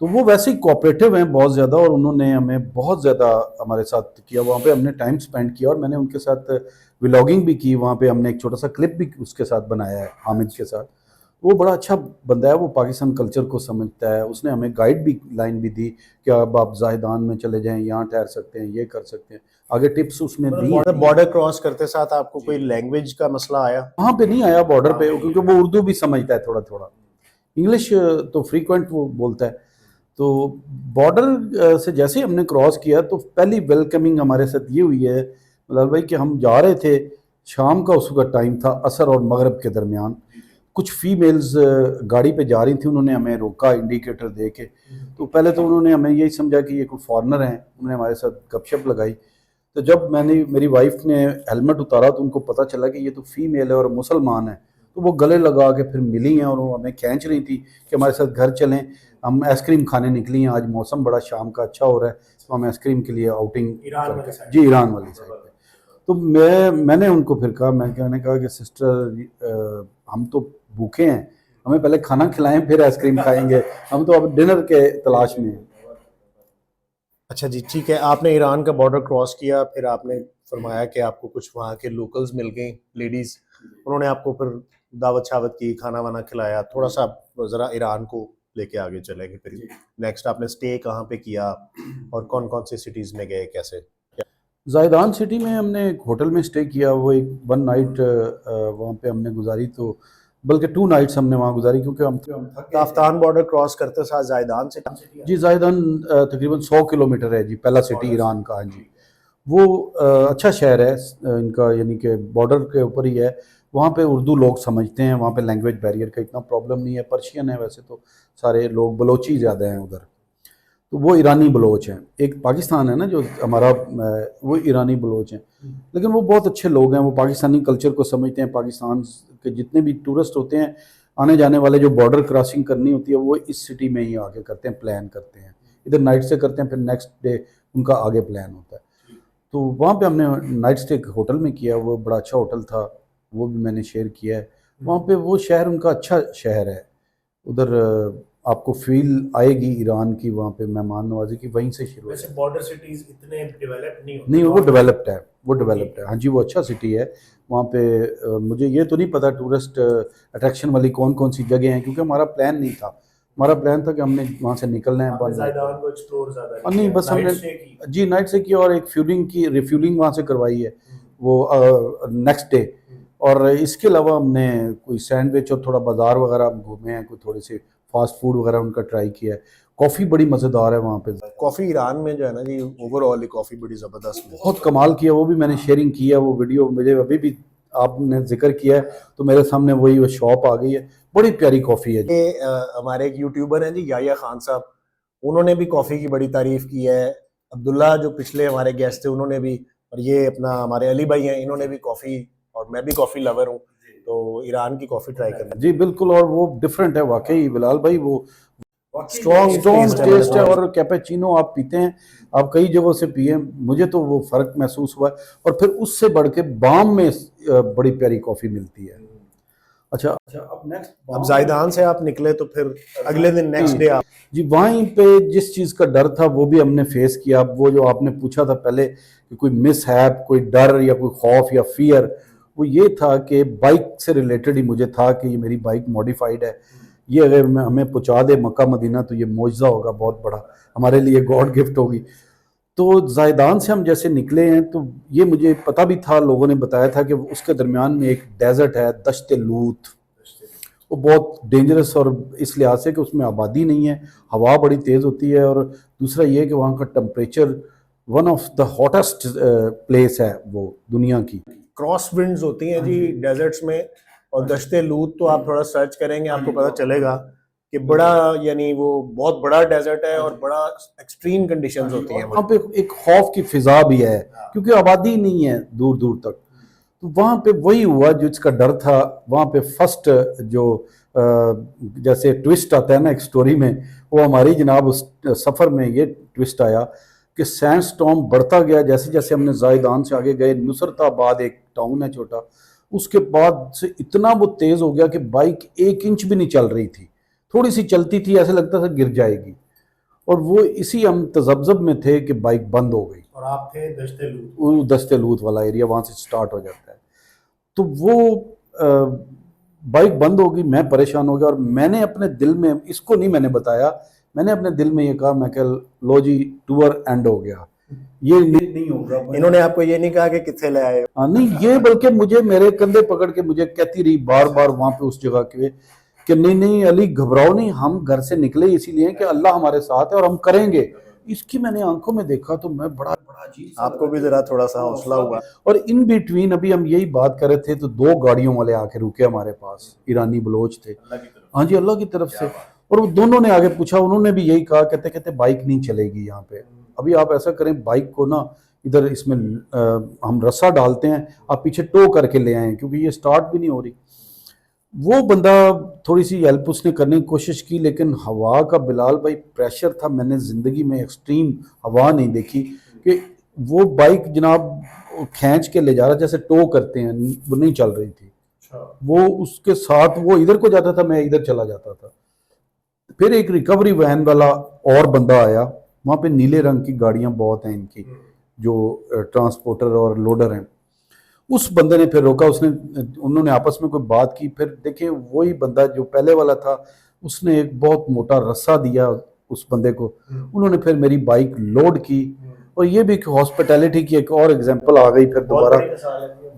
تو وہ ویسے ہی کوآپریٹو ہیں بہت زیادہ, اور انہوں نے ہمیں بہت زیادہ ہمارے ساتھ کیا. وہاں پہ ہم نے ٹائم سپینڈ کیا, اور میں نے ان کے ساتھ ولاگنگ بھی کی. وہاں پہ ہم نے ایک چھوٹا سا کلپ بھی اس کے ساتھ بنایا ہے, حامد کے ساتھ. وہ بڑا اچھا بندہ ہے, وہ پاکستان کلچر کو سمجھتا ہے. اس نے ہمیں گائیڈ بھی لائن بھی دی کہ اب آپ زاہدان میں چلے جائیں, یہاں ٹھہر سکتے ہیں, یہ کر سکتے ہیں, آگے ٹپس اس نے دی. بارڈر کراس کرتے ساتھ آپ کو کوئی لینگویج کا مسئلہ آیا؟ وہاں پہ نہیں آیا بارڈر پہ, کیونکہ وہ اردو بھی سمجھتا ہے تھوڑا تھوڑا, انگلش تو فریکوینٹ وہ بولتا ہے. تو بارڈر سے جیسے ہی ہم نے کراس کیا تو پہلی ویلکمنگ ہمارے ساتھ یہ ہوئی ہے بلال بھائی کہ ہم جا رہے تھے, شام کا اس وقت ٹائم تھا, عصر اور مغرب کے درمیان. کچھ فیمیلز گاڑی پہ جا رہی تھیں, انہوں نے ہمیں روکا انڈیکیٹر دے کے. تو پہلے تو انہوں نے ہمیں یہی سمجھا کہ یہ کوئی فارنر ہیں, انہوں نے ہمارے ساتھ گپ شپ لگائی. تو جب میری وائف نے ہیلمٹ اتارا تو ان کو پتہ چلا کہ یہ تو فیمیل ہے اور مسلمان ہے. تو وہ گلے لگا کے پھر ملی ہیں, اور وہ ہمیں کھینچ رہی تھی کہ ہمارے ساتھ گھر چلیں, ہم آئس کریم کھانے نکلی ہیں, آج موسم بڑا شام کا اچھا ہو رہا ہے, تو ہم آئس کریم کے لیے آؤٹنگ. جی, ایران والی سائڈ پہ. تو میں نے ان کو پھر کہا, میں نے کہا کہ سسٹر ہم تو بھوکے ہیں, ہمیں پہلے کھانا کھلائیں پھر آئس کریم کھائیں گے, ہم تو اب ڈنر کے تلاش میں ہیں. اچھا جی, ٹھیک ہے. آپ نے ایران کا بارڈر کراس کیا, پھر آپ نے فرمایا کہ آپ کو کچھ وہاں کے لوکلز مل گئیں, لیڈیز, انہوں نے آپ کو پھر دعوت شاوت کی, کھانا وانا کھلایا. تھوڑا سا ذرا ایران کو لے کے آگے چلیں گے. پھر نیکسٹ آپ نے اسٹے کہاں پہ کیا اور کون کون سی سٹیز میں گئے, کیسے؟ زاہدان سٹی میں ہم نے ایک ہوٹل میں اسٹے کیا, وہ ایک 1 نائٹ وہاں پہ ہم نے گزاری, تو بلکہ 2 نائٹس ہم نے وہاں گزاری, کیونکہ ہم تافتان بارڈر کراس کرتے ساتھ زاہدان سے. جی, زاہدان تقریباً 100 کلومیٹر ہے جی, پہلا سٹی ایران کا. جی, وہ اچھا شہر ہے ان کا, یعنی کہ بارڈر کے اوپر ہی ہے. وہاں پہ اردو لوگ سمجھتے ہیں, وہاں پہ لینگویج بیریئر کا اتنا پرابلم نہیں ہے. پرشین ہے ویسے تو سارے لوگ, بلوچی زیادہ ہیں ادھر, تو وہ ایرانی بلوچ ہیں. ایک پاکستان ہے نا جو ہمارا, وہ ایرانی بلوچ ہیں, لیکن وہ بہت اچھے لوگ ہیں. وہ پاکستانی کلچر کو سمجھتے ہیں. پاکستان کے جتنے بھی ٹورسٹ ہوتے ہیں آنے جانے والے, جو بارڈر کراسنگ کرنی ہوتی ہے, وہ اس سٹی میں ہی آ کے کرتے ہیں, پلان کرتے ہیں. ادھر نائٹ سے کرتے ہیں, پھر نیکسٹ ڈے ان کا آگے پلان ہوتا ہے. تو وہاں پہ ہم نے نائٹ اسٹے ہوٹل میں کیا, وہ بڑا اچھا ہوٹل تھا, وہ بھی میں نے شیئر کیا ہے. وہاں پہ وہ شہر ان کا اچھا شہر ہے. ادھر آپ کو فیل آئے گی ایران کی, وہاں پہ مہمان نوازی کی وہیں سے شروع. ویسے بارڈر سٹیز اتنے ڈیولپ نہیں ہوتے. نہیں, وہ ڈیولپڈ ہے, وہ ڈیولپڈ ہے. ہاں جی, وہ اچھا سٹی ہے. وہاں پہ مجھے یہ تو نہیں پتا ٹورسٹ اٹریکشن والی کون کون سی جگہ ہیں, کیونکہ ہمارا پلان نہیں تھا. ہمارا پلان تھا کہ ہم نے وہاں سے نکلنا ہے, زاہدان کو ایکسپلور زیادہ نہیں, بس ہم نے جی نائٹ سے کیا, اور ایک ریفیولنگ وہاں سے کروائی ہے وہ نیکسٹ ڈے. اور اس کے علاوہ ہم نے کوئی سینڈوچ اور تھوڑا بازار وغیرہ گھومے ہیں, کوئی تھوڑے سے فاسٹ فوڈ وغیرہ ان کا ٹرائی کیا ہے. کافی بڑی مزیدار ہے وہاں پہ. کافی ایران میں جو ہے نا جی, اوور آل کافی بڑی زبردست, بہت کمال کیا. وہ بھی میں نے شیئرنگ کیا, وہ ویڈیو مجھے ابھی بھی آپ نے ذکر کیا ہے تو میرے سامنے وہی وہ شاپ آ گئی ہے. بڑی پیاری کافی ہے. ہمارے ایک یوٹیوبر ہیں جی, یحییٰ خان صاحب, انہوں نے بھی کافی کی بڑی تعریف کی ہے. عبداللہ جو پچھلے ہمارے گیسٹ تھے, انہوں نے بھی, اور یہ اپنا ہمارے علی بھائی ہیں, انہوں نے بھی کافی, اور میں بھی کافی لور ہوں, تو ایران کی کافی ٹرائی کرنا. جی بالکل, اور وہ ڈفرینٹ ہے واقعی بلال بھائی, وہ اسٹرانگ ٹیسٹ ہے. اور کیپیچینو آپ پیتے ہیں, آپ کئی جگہوں سے پیے, مجھے تو وہ فرق محسوس ہوا ہے. اور پھر اس سے بڑھ کے بام میں بڑی پیاری کافی ملتی ہے. اچھا, اب زاہدان سے آپ نکلے تو پھر اگلے دن نیکسٹ ڈے آپ جی وہیں پہ جس چیز کا ڈر تھا وہ بھی ہم نے فیس کیا. اب وہ جو آپ نے پوچھا تھا پہلے کہ کوئی مس ہیپ, کوئی ڈر یا کوئی خوف یا فیئر, وہ یہ تھا کہ بائک سے ریلیٹڈ ہی مجھے تھا کہ یہ میری بائک ماڈیفائڈ ہے, یہ اگر ہمیں پہنچا دے مکہ مدینہ تو یہ معجزہ ہوگا, بہت بڑا ہمارے لیے گاڈ گفٹ ہوگی. تو زاہدان سے ہم جیسے نکلے ہیں تو یہ مجھے پتہ بھی تھا, لوگوں نے بتایا تھا کہ اس کے درمیان میں ایک ڈیزرٹ ہے, دشت لوت. وہ بہت ڈینجرس, اور اس لحاظ سے کہ اس میں آبادی نہیں ہے, ہوا بڑی تیز ہوتی ہے, اور دوسرا یہ کہ وہاں کا temperature one of the hottest place ہے وہ دنیا کی. کراس ونڈز ہوتی ہیں جی ڈیزرٹس میں. اور دشت لوت تو آپ تھوڑا سرچ کریں گے, آپ کو پتہ چلے گا کہ بڑا, یعنی وہ بہت بڑا ڈیزرٹ ہے, اور بڑا ایکسٹریم کنڈیشنز ہوتی ہیں. وہاں پہ ایک خوف کی فضا بھی ہے, کیونکہ آبادی نہیں ہے دور دور تک. تو وہاں پہ وہی ہوا جو اس کا ڈر تھا. وہاں پہ فرسٹ جو جیسے ٹوسٹ آتا ہے نا ایک سٹوری میں, وہ ہماری جناب اس سفر میں یہ ٹوسٹ آیا کہ سینڈ سٹارم بڑھتا گیا. جیسے جیسے ہم نے زاہدان سے آگے گئے, نصرت آباد ایک ٹاؤن ہے چھوٹا, اس کے بعد سے اتنا وہ تیز ہو گیا کہ بائک 1 انچ بھی نہیں چل رہی تھی. تھوڑی سی چلتی تھی ایسے لگتا تھا گر جائے گی. اور وہ اسی ہم تذبذب میں تھے کہ بائک بند ہو گئی، اور آپ تھے دشتے لوٹ، وہ دستے لوت والا ایریا وہاں سے سٹارٹ ہو جاتا ہے. تو وہ بائک بند ہو گئی، میں پریشان ہو گیا، اور میں نے اپنے دل میں، اس کو نہیں میں نے بتایا، میں نے اپنے دل میں یہ کہا، میں کہ لو جی ٹور اینڈ ہو گیا، یہ نہیں ہوگا. انہوں نے آپ کو یہ نہیں کہا کہ کتنے لے آئے؟ ہاں نہیں، یہ بلکہ مجھے میرے کندھے پکڑ کے مجھے کہتی رہی بار بار وہاں پہ اس جگہ کے کہ نہیں نہیں علی گھبراؤ نہیں، ہم گھر سے نکلے اسی لیے کہ اللہ ہمارے ساتھ ہے اور ہم کریں گے. اس کی میں نے آنکھوں میں دیکھا تو میں بڑا عجیب، آپ کو بھی ذرا تھوڑا سا حوصلہ ہوا. اور ان بٹوین ابھی ہم یہی بات کر رہے تھے تو 2 گاڑیوں والے آ کے رکے ہمارے پاس، ایرانی بلوچ تھے. ہاں جی، اللہ کی طرف سے. اور وہ دونوں نے آگے پوچھا، انہوں نے بھی یہی کہا، کہتے بائک نہیں چلے گی یہاں پہ. ابھی آپ ایسا کریں، بائک کو نا ادھر اس میں ہم رسا ڈالتے ہیں، آپ پیچھے ٹو کر کے لے آئیں کیونکہ یہ سٹارٹ بھی نہیں ہو رہی. وہ بندہ تھوڑی سی ہیلپ اس نے کرنے کی کوشش کی، لیکن ہوا کا بلال بھائی پریشر تھا، میں نے زندگی میں ایکسٹریم ہوا نہیں دیکھی کہ وہ بائک جناب کھینچ کے لے جا رہا جیسے ٹو کرتے ہیں، وہ نہیں چل رہی تھی. وہ اس کے ساتھ وہ ادھر کو جاتا تھا، میں ادھر چلا جاتا تھا. پھر ایک ریکوری وین والا اور بندہ آیا، وہاں پہ نیلے رنگ کی گاڑیاں بہت ہیں ان کی جو ٹرانسپورٹر اور لوڈر ہیں. اس بندے نے پھر روکا، انہوں نے آپس میں کوئی بات کی. پھر دیکھیں وہی بندہ جو پہلے والا تھا، اس نے ایک بہت موٹا رسا دیا اس بندے کو. انہوں نے پھر میری بائک لوڈ کی، اور یہ بھی ہاسپٹیلٹی کی ایک اور ایگزامپل آ گئی. پھر دوبارہ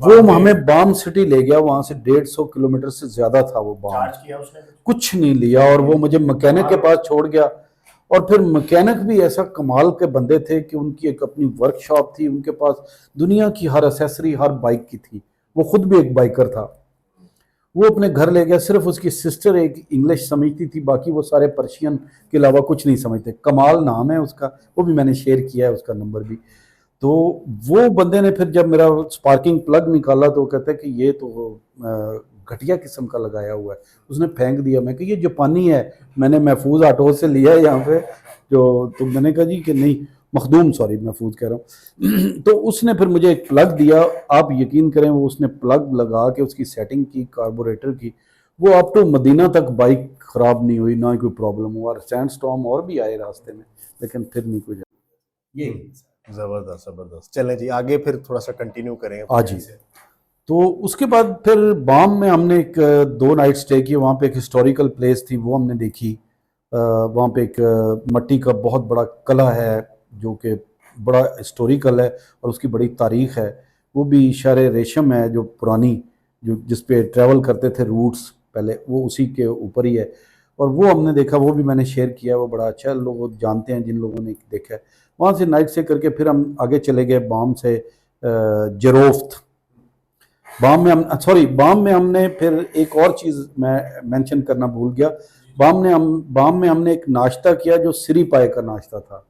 وہ ہمیں بام سٹی لے گیا، وہاں سے 150 کلومیٹر سے زیادہ تھا وہ بام، کچھ نہیں لیا، اور وہ مجھے مکینک کے پاس چھوڑ گیا. اور پھر مکینک بھی ایسا کمال کے بندے تھے کہ ان کی ایک اپنی ورک شاپ تھی، ان کے پاس دنیا کی ہر اسیسری ہر بائک کی تھی. وہ خود بھی ایک بائکر تھا. وہ اپنے گھر لے گیا، صرف اس کی سسٹر ایک انگلش سمجھتی تھی، باقی وہ سارے پرشین کے علاوہ کچھ نہیں سمجھتے. کمال نام ہے اس کا، وہ بھی میں نے شیئر کیا ہے اس کا نمبر بھی. تو وہ بندے نے پھر جب میرا سپارکنگ پلگ نکالا تو وہ کہتا ہے کہ یہ تو گھٹیا قسم کا لگایا ہوا ہے. اس نے پھینک دیا. میں کہ یہ جاپانی ہے، میں نے محفوظ آٹو سے لیا ہے یہاں پہ جو. تو میں نے کہا جی کہ نہیں، مخدوم، سوری محفوظ کہہ رہا ہوں. تو اس نے پھر مجھے ایک پلگ دیا. آپ یقین کریں وہ اس نے پلگ لگا کے اس کی سیٹنگ کی کاربوریٹر کی، وہ اپ ٹو مدینہ تک بائک خراب نہیں ہوئی، نہ کوئی پرابلم ہوا. سینڈ سٹارم اور بھی آئے راستے میں، لیکن پھر نہیں کوئی یہ. زبردست زبردست. چلیں جی آگے پھر تھوڑا سا کنٹینیو کریں. جی. تو اس کے بعد پھر بام میں ہم نے ایک 2 نائٹ سٹے کی. وہاں پہ ایک ہسٹوریکل پلیس تھی، وہ ہم نے دیکھی. وہاں پہ ایک مٹی کا بہت بڑا قلعہ ہے جو کہ بڑا ہسٹوریکل ہے اور اس کی بڑی تاریخ ہے. وہ بھی شہر ریشم ہے جو پرانی، جو جس پہ ٹریول کرتے تھے روٹس پہلے، وہ اسی کے اوپر ہی ہے. اور وہ ہم نے دیکھا، وہ بھی میں نے شیئر کیا. وہ بڑا اچھا ہے، لوگ جانتے ہیں جن لوگوں نے دیکھا ہے. وہاں سے نائٹ سے کر کے پھر ہم آگے چلے گئے بام سے جروفت. بام میں ہم نے پھر ایک اور چیز میں مینشن کرنا بھول گیا. بام میں ہم نے ایک ناشتہ کیا جو سری پائے کا ناشتہ تھا،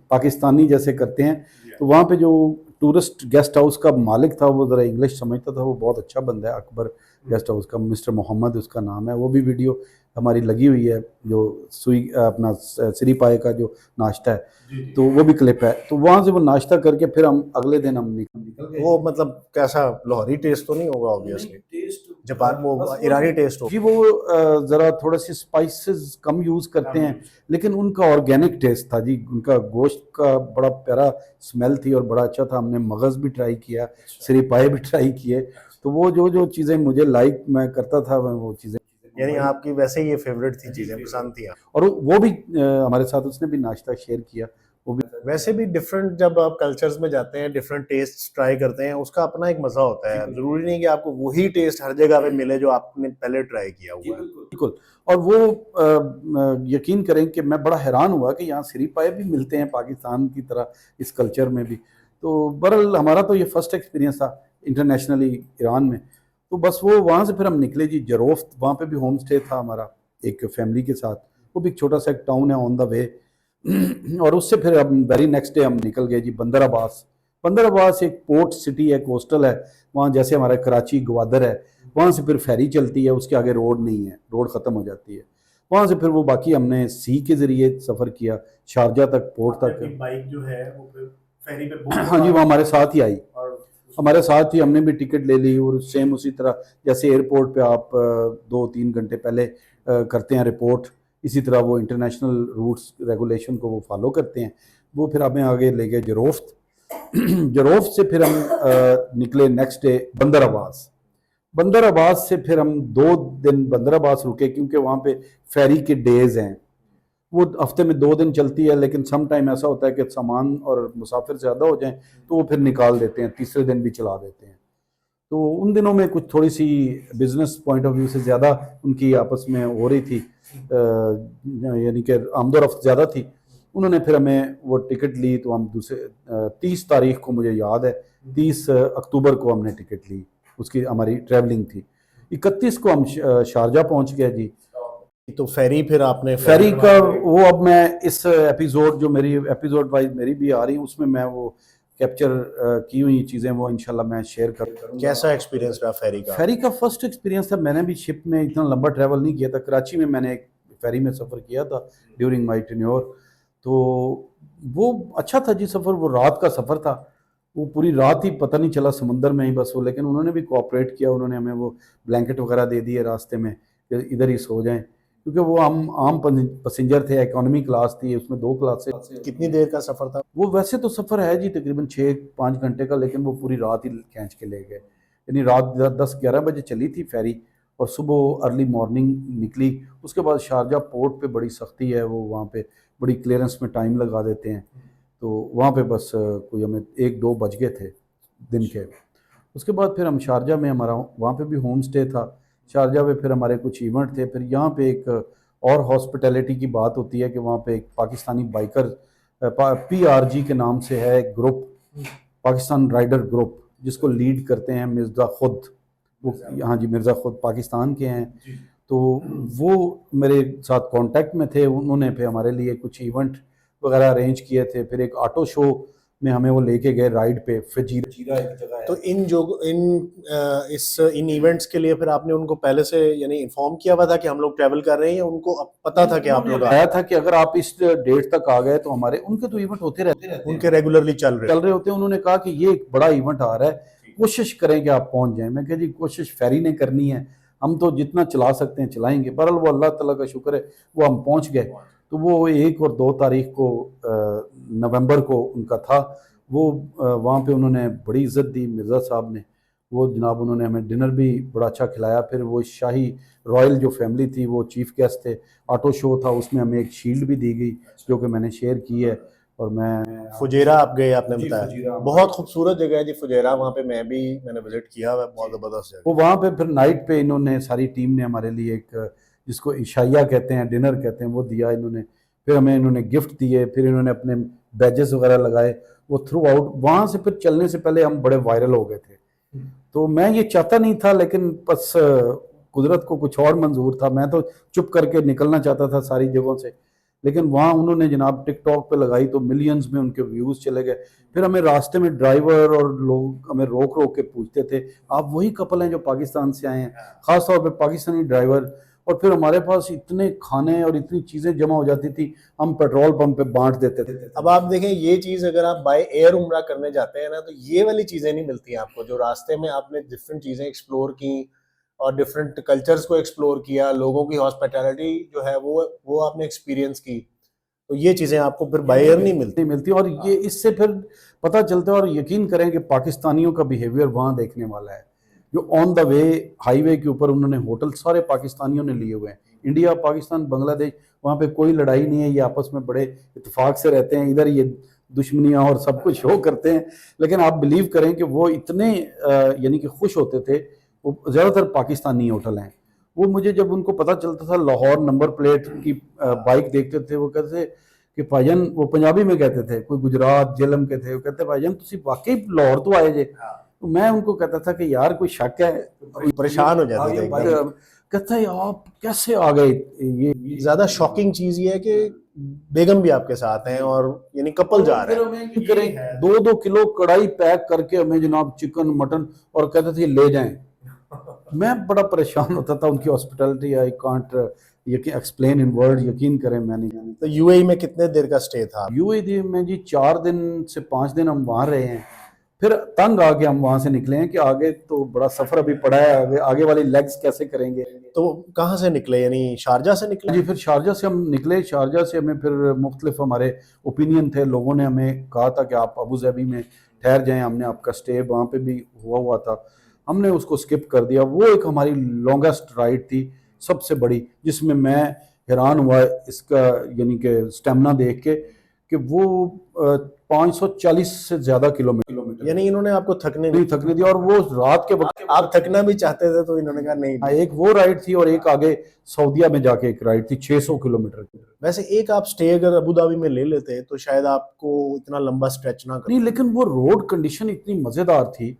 پاکستانی جیسے کرتے ہیں. تو وہاں پہ جو ٹورسٹ گیسٹ ہاؤس کا مالک تھا وہ ذرا انگلش سمجھتا تھا، وہ بہت اچھا بندہ ہے. اکبر گیسٹ ہاؤس کا مسٹر محمد اس کا نام ہے. وہ بھی ویڈیو ہماری لگی ہوئی ہے، جو اپنا سری پائے کا جو ناشتہ ہے تو وہ بھی کلپ ہے. تو وہاں سے وہ ناشتہ کر کے پھر ہم اگلے دن ہم نکل گئے. وہ مطلب کیسا لاہوری ٹیسٹ تو نہیں ہوگا آبویسلی، جاپان وہ ایرانی ٹیسٹ ہوگا جی. وہ ذرا تھوڑے سے اسپائسز کم یوز کرتے ہیں، لیکن ان کا آرگینک ٹیسٹ تھا جی. ان کا گوشت کا بڑا پیارا اسمیل تھی اور بڑا اچھا تھا. ہم نے مغز بھی ٹرائی کیا، سری پائے بھی ٹرائی کیے. تو وہ جو چیزیں مجھے لائک میں کرتا تھا وہ چیزیں، یعنی آپ کی ویسے یہ فیوریٹ تھی، چیزیں پسند تھیں. اور وہ بھی ہمارے ساتھ اس نے بھی ناشتہ شیئر کیا. وہ بھی ویسے بھی ڈفرینٹ، جب آپ کلچرز میں جاتے ہیں ڈفرینٹ ٹیسٹ ٹرائی کرتے ہیں، اس کا اپنا ایک مزہ ہوتا ہے. ضروری نہیں کہ آپ کو وہی ٹیسٹ ہر جگہ پہ ملے جو آپ نے پہلے ٹرائی کیا ہوا ہے. بالکل. اور وہ یقین کریں کہ میں بڑا حیران ہوا کہ یہاں سری پائے بھی ملتے ہیں پاکستان کی طرح اس کلچر میں بھی. تو بہرحال ہمارا تو یہ فرسٹ ایکسپیرینس تھا انٹرنیشنلی ایران میں. تو بس وہ وہاں سے پھر ہم نکلے جی جروفت. وہاں پہ بھی ہوم سٹے تھا ہمارا ایک فیملی کے ساتھ. وہ بھی ایک چھوٹا سا ایک ٹاؤن ہے آن دا وے. اور اس سے پھر ہم ویری نیکسٹ ڈے ہم نکل گئے جی بندر عباس. بندر عباس ایک پورٹ سٹی ہے، کوسٹل ہے. وہاں جیسے ہمارا کراچی گوادر ہے، وہاں سے پھر فیری چلتی ہے، اس کے آگے روڈ نہیں ہے، روڈ ختم ہو جاتی ہے. وہاں سے پھر وہ باقی ہم نے سی کے ذریعے سفر کیا شارجہ تک، پورٹ تک. بائک جو ہے وہ پھر فیری پہ ہاں جی، وہ ہمارے ساتھ ہی آئی، ہمارے ساتھ ہی. ہم نے بھی ٹکٹ لے لی اور سیم اسی طرح جیسے ایئرپورٹ پہ آپ 2-3 گھنٹے پہلے کرتے ہیں رپورٹ، اسی طرح وہ انٹرنیشنل روٹس ریگولیشن کو وہ فالو کرتے ہیں. وہ پھر ہمیں آگے لے گئے جروفت. جروفت سے پھر ہم نکلے نیکسٹ ڈے بندر عباس. بندر عباس سے پھر ہم 2 دن بندر عباس رکے کیونکہ وہاں پہ فیری کے ڈیز ہیں. وہ ہفتے میں 2 دن چلتی ہے لیکن سم ٹائم ایسا ہوتا ہے کہ سامان اور مسافر زیادہ ہو جائیں تو وہ پھر نکال دیتے ہیں, تیسرے دن بھی چلا دیتے ہیں. تو ان دنوں میں کچھ تھوڑی سی بزنس پوائنٹ آف ویو سے زیادہ ان کی آپس میں ہو رہی تھی, یعنی کہ آمد و رفت زیادہ تھی. انہوں نے پھر ہمیں وہ ٹکٹ لی تو ہم 30 تاریخ کو مجھے یاد ہے, 30 اکتوبر کو ہم نے ٹکٹ لی, اس کی ہماری ٹریولنگ تھی. 31 کو ہم شارجہ پہنچ گئے جی. تو فیری پھر آپ نے فیری کا وہ اب میں اس ایپیزوڈ جو میری ایپیزوڈ وائز میری بھی آ رہی ہیں اس میں وہ کیپچر کی ہوئی چیزیں وہ انشاءاللہ میں شیئر کروں گا. کیسا ایکسپیرینس رہا فیری کا؟ فیری کا فرسٹ ایکسپیرینس تھا, میں نے بھی شپ میں اتنا لمبا ٹریول نہیں کیا تھا. کراچی میں نے ایک فیری میں سفر کیا تھا ڈیورنگ مائی ٹینیور, تو وہ اچھا تھا جی سفر. وہ رات کا سفر تھا, وہ پوری رات ہی پتہ نہیں چلا سمندر میں ہی بس وہ, لیکن انہوں نے بھی کوآپریٹ کیا. انہوں نے ہمیں وہ بلینکٹ وغیرہ دے دیے راستے میں کہ ادھر ہی سو جائیں, کیونکہ وہ ہم عام پسنجر تھے, اکانومی کلاس تھی, اس میں 2 کلاسیں. کتنی دیر کا سفر تھا وہ ویسے تو سفر ہے جی تقریباً 6-5 گھنٹے کا, لیکن وہ پوری رات ہی کھینچ کے لے گئے. یعنی رات 10-11 بجے چلی تھی فیری اور صبح ارلی مارننگ نکلی. اس کے بعد شارجہ پورٹ پہ بڑی سختی ہے, وہ وہاں پہ بڑی کلیئرنس میں ٹائم لگا دیتے ہیں, تو وہاں پہ بس کوئی ہمیں 1-2 بج گئے تھے دن کے. اس کے بعد پھر ہم شارجہ میں, ہمارا وہاں پہ بھی ہوم سٹے تھا شارجہ پہ. پھر ہمارے کچھ ایونٹ تھے. پھر یہاں پہ ایک اور ہاسپٹیلٹی کی بات ہوتی ہے کہ وہاں پہ ایک پاکستانی بائکر PRG کے نام سے ہے ایک گروپ, پاکستان رائڈر گروپ, جس کو لیڈ کرتے ہیں مرزا خود. وہ ہاں جی مرزا خود پاکستان کے ہیں. تو وہ میرے ساتھ کانٹیکٹ میں تھے. انہوں نے پھر ہمارے لیے کچھ ایونٹ وغیرہ ارینج کیے تھے. پھر ایک آٹو شو میں ہمیں وہ لے کے گئے رائڈ پہ. فجیرہ ایک جگہ ہے. تو ان ایونٹس کے لیے پھر آپ نے ان کو پہلے سے یعنی انفارم کیا ہوا تھا کہ ہم لوگ ٹریول کر رہے ہیں, یا ان کو پتا تھا کہ آپ لوگ آیا تھا کہ اگر آپ اس ڈیٹ تک آ گئے تو ہمارے ان کے تو ایونٹ ہوتے رہتے ہیں, ان کے ریگولرلی چل رہے ہوتے ہیں. انہوں نے کہا کہ یہ ایک بڑا ایونٹ آ رہا ہے, کوشش کریں کہ آپ پہنچ جائیں. میں کہا جی کوشش فیری نے کرنی ہے, ہم تو جتنا چلا سکتے ہیں چلائیں گے. بہرحال وہ اللہ تعالیٰ کا شکر ہے وہ ہم پہنچ گئے. تو وہ 1 اور 2 تاریخ کو نومبر کو ان کا تھا. وہ وہاں پہ انہوں نے بڑی عزت دی مرزا صاحب نے. وہ جناب انہوں نے ہمیں ڈنر بھی بڑا اچھا کھلایا. پھر وہ شاہی رائل جو فیملی تھی وہ چیف گیسٹ تھے. آٹو شو تھا, اس میں ہمیں ایک شیلڈ بھی دی گئی جو کہ میں نے شیئر کی ہے. اور میں فجیرہ آپ گئے, آپ نے بتایا بہت خوبصورت جگہ ہے جی فجیرہ. وہاں پہ میں نے وزٹ کیا ہوا, بہت زبردست جگہ. وہ وہاں پہ پھر نائٹ پہ انہوں نے ساری ٹیم نے ہمارے لیے ایک جس کو عشائیہ کہتے ہیں, ڈنر کہتے ہیں, وہ دیا انہوں نے. پھر ہمیں انہوں نے گفٹ دیے. پھر انہوں نے اپنے بیجز وغیرہ لگائے. وہ تھرو آؤٹ وہاں سے پھر چلنے سے پہلے ہم بڑے وائرل ہو گئے تھے. تو میں یہ چاہتا نہیں تھا, لیکن بس قدرت کو کچھ اور منظور تھا. میں تو چپ کر کے نکلنا چاہتا تھا ساری جگہوں سے, لیکن وہاں انہوں نے جناب ٹک ٹاک پہ لگائی تو ملینز میں ان کے ویوز چلے گئے. پھر ہمیں راستے میں ڈرائیور اور لوگ ہمیں روک روک کے پوچھتے تھے آپ وہی کپل ہیں جو پاکستان سے آئے ہیں, خاص طور پہ پاکستانی ڈرائیور. اور پھر ہمارے پاس اتنے کھانے اور اتنی چیزیں جمع ہو جاتی تھی, ہم پیٹرول پمپ پہ بانٹ دیتے تھے. اب آپ دیکھیں یہ چیز اگر آپ بائی ایئر عمرہ کرنے جاتے ہیں نا, تو یہ والی چیزیں نہیں ملتی آپ کو, جو راستے میں آپ نے ڈفرینٹ چیزیں ایکسپلور کی اور ڈفرینٹ کلچرز کو ایکسپلور کیا, لوگوں کی ہاسپٹیلٹی جو ہے وہ آپ نے ایکسپیرینس کی. تو یہ چیزیں آپ کو پھر بائی ایئر نہیں ملتی. اور یہ اس سے پھر پتہ چلتا ہے. اور یقین کریں کہ پاکستانیوں کا بیہیویئر وہاں دیکھنے والا ہے. جو آن دا وے ہائی وے کے اوپر انہوں نے ہوٹل سارے پاکستانیوں نے لیے ہوئے ہیں. انڈیا پاکستان بنگلہ دیش وہاں پہ کوئی لڑائی نہیں ہے, یہ آپس میں بڑے اتفاق سے رہتے ہیں. ادھر یہ دشمنیاں اور سب کچھ شو کرتے ہیں, لیکن آپ بلیو کریں کہ وہ اتنے یعنی کہ خوش ہوتے تھے. وہ زیادہ تر پاکستانی ہوٹل ہیں. وہ مجھے جب ان کو پتہ چلتا تھا لاہور نمبر پلیٹ کی بائک دیکھتے تھے, وہ کہتے تھے کہ بھائی جان, وہ پنجابی میں کہتے تھے, کوئی گجرات جہلم کے تھے, وہ کہتے بھائی جان تسی واقعی لاہور تو آئے جے. تو میں ان کو کہتا تھا کہ یار کوئی شک ہے, پریشان ہو جاتے تھے. کہتا ہے آپ کیسے آ گئے. یہ زیادہ شاکنگ چیز یہ ہے کہ بیگم بھی آپ کے ساتھ ہیں اور یعنی کپل جا رہے ہیں. کریں 2-2 کلو کڑائی پیک کر کے ہمیں جناب چکن مٹن اور کہتے تھے لے جائیں. میں بڑا پریشان ہوتا تھا ان کی hospitality. I can't explain in word, یقین کریں میں نہیں. تو یو اے ای میں کتنے دیر کا سٹے تھا؟ یو اے ای میں جی 4 دن سے 5 دن ہم وہاں رہے ہیں. پھر تنگ آ کے ہم وہاں سے نکلے ہیں کہ آگے تو بڑا سفر ابھی پڑا ہے, آگے والی لیگز کیسے کریں گے. تو کہاں سے نکلے, یعنی شارجہ سے نکلے؟ جی پھر شارجہ سے ہم نکلے. شارجہ سے ہمیں پھر مختلف ہمارے اوپینین تھے, لوگوں نے ہمیں کہا تھا کہ آپ ابو ظہبی میں ٹھہر جائیں. ہم نے آپ کا سٹے وہاں پہ بھی ہوا تھا, ہم نے اس کو سکپ کر دیا. وہ ایک ہماری لانگسٹ رائڈ تھی, سب سے بڑی, جس میں حیران ہوا اس کا یعنی کہ سٹیمنا دیکھ کے کہ وہ 540 سے زیادہ کلومیٹر, یعنی انہوں نے آپ کو تھکنے نہیں تھکنے دیا. اور وہ رات کے وقت آپ تھکنا بھی چاہتے تھے تو انہوں نے کہا نہیں. ایک وہ رائڈ تھی اور ایک آگے سعودیہ میں جا کے ایک رائڈ تھی 600 کلومیٹر کی. ویسے ایک آپ سٹے اگر ابو دھابی میں لے لیتے تو شاید آپ کو اتنا لمبا سٹریچ نہ کرنا. نہیں, لیکن وہ روڈ کنڈیشن اتنی مزیدار تھی,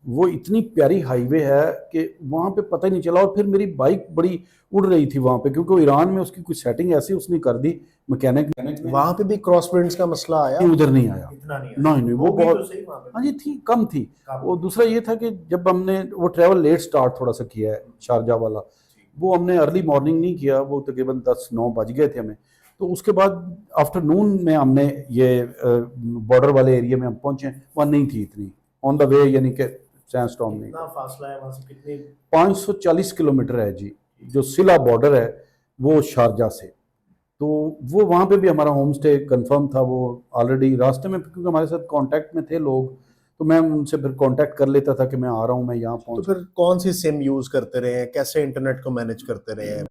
وہ اتنی پیاری ہائی وے ہے کہ وہاں پہ پتہ ہی نہیں چلا. اور پھر میری بائک بڑی اڑ رہی تھی وہاں پہ, کیونکہ ایران میں اس کی کوئی سیٹنگ ایسی اس نے کر دی مکینک. وہاں پہ بھی کراس ونڈز کا مسئلہ آیا؟ ادھر نہیں آیا, نہیں وہ بہت, ہاں جی تھی, کم تھی. وہ دوسرا یہ تھا کہ جب ہم نے وہ ٹریول لیٹ سٹارٹ تھوڑا سا کیا ہے شارجہ والا, وہ ہم نے ارلی مارننگ نہیں کیا, وہ تقریباً 10-9 بج گئے تھے ہمیں. تو اس کے بعد آفٹر نون میں ہم نے یہ بارڈر والے ایریا میں ہم پہنچے, وہاں نہیں تھی اتنی آن دا وے, یعنی کہ سینڈ اسٹارم نہیں. کتنا فاصلہ ہے وہاں سے؟ کتنے؟ 540 کلومیٹر ہے جی, جو سلا بارڈر ہے وہ شارجہ سے. تو وہ وہاں پہ بھی ہمارا ہوم سٹے کنفرم تھا. وہ آلریڈی راستے میں, کیونکہ ہمارے ساتھ کانٹیکٹ میں تھے لوگ, تو میں ان سے پھر کانٹیکٹ کر لیتا تھا کہ میں آ رہا ہوں, میں یہاں تو پہنچ. پھر کون سی سم یوز کرتے رہے ہیں, کیسے انٹرنیٹ کو مینج کرتے رہے ہیں؟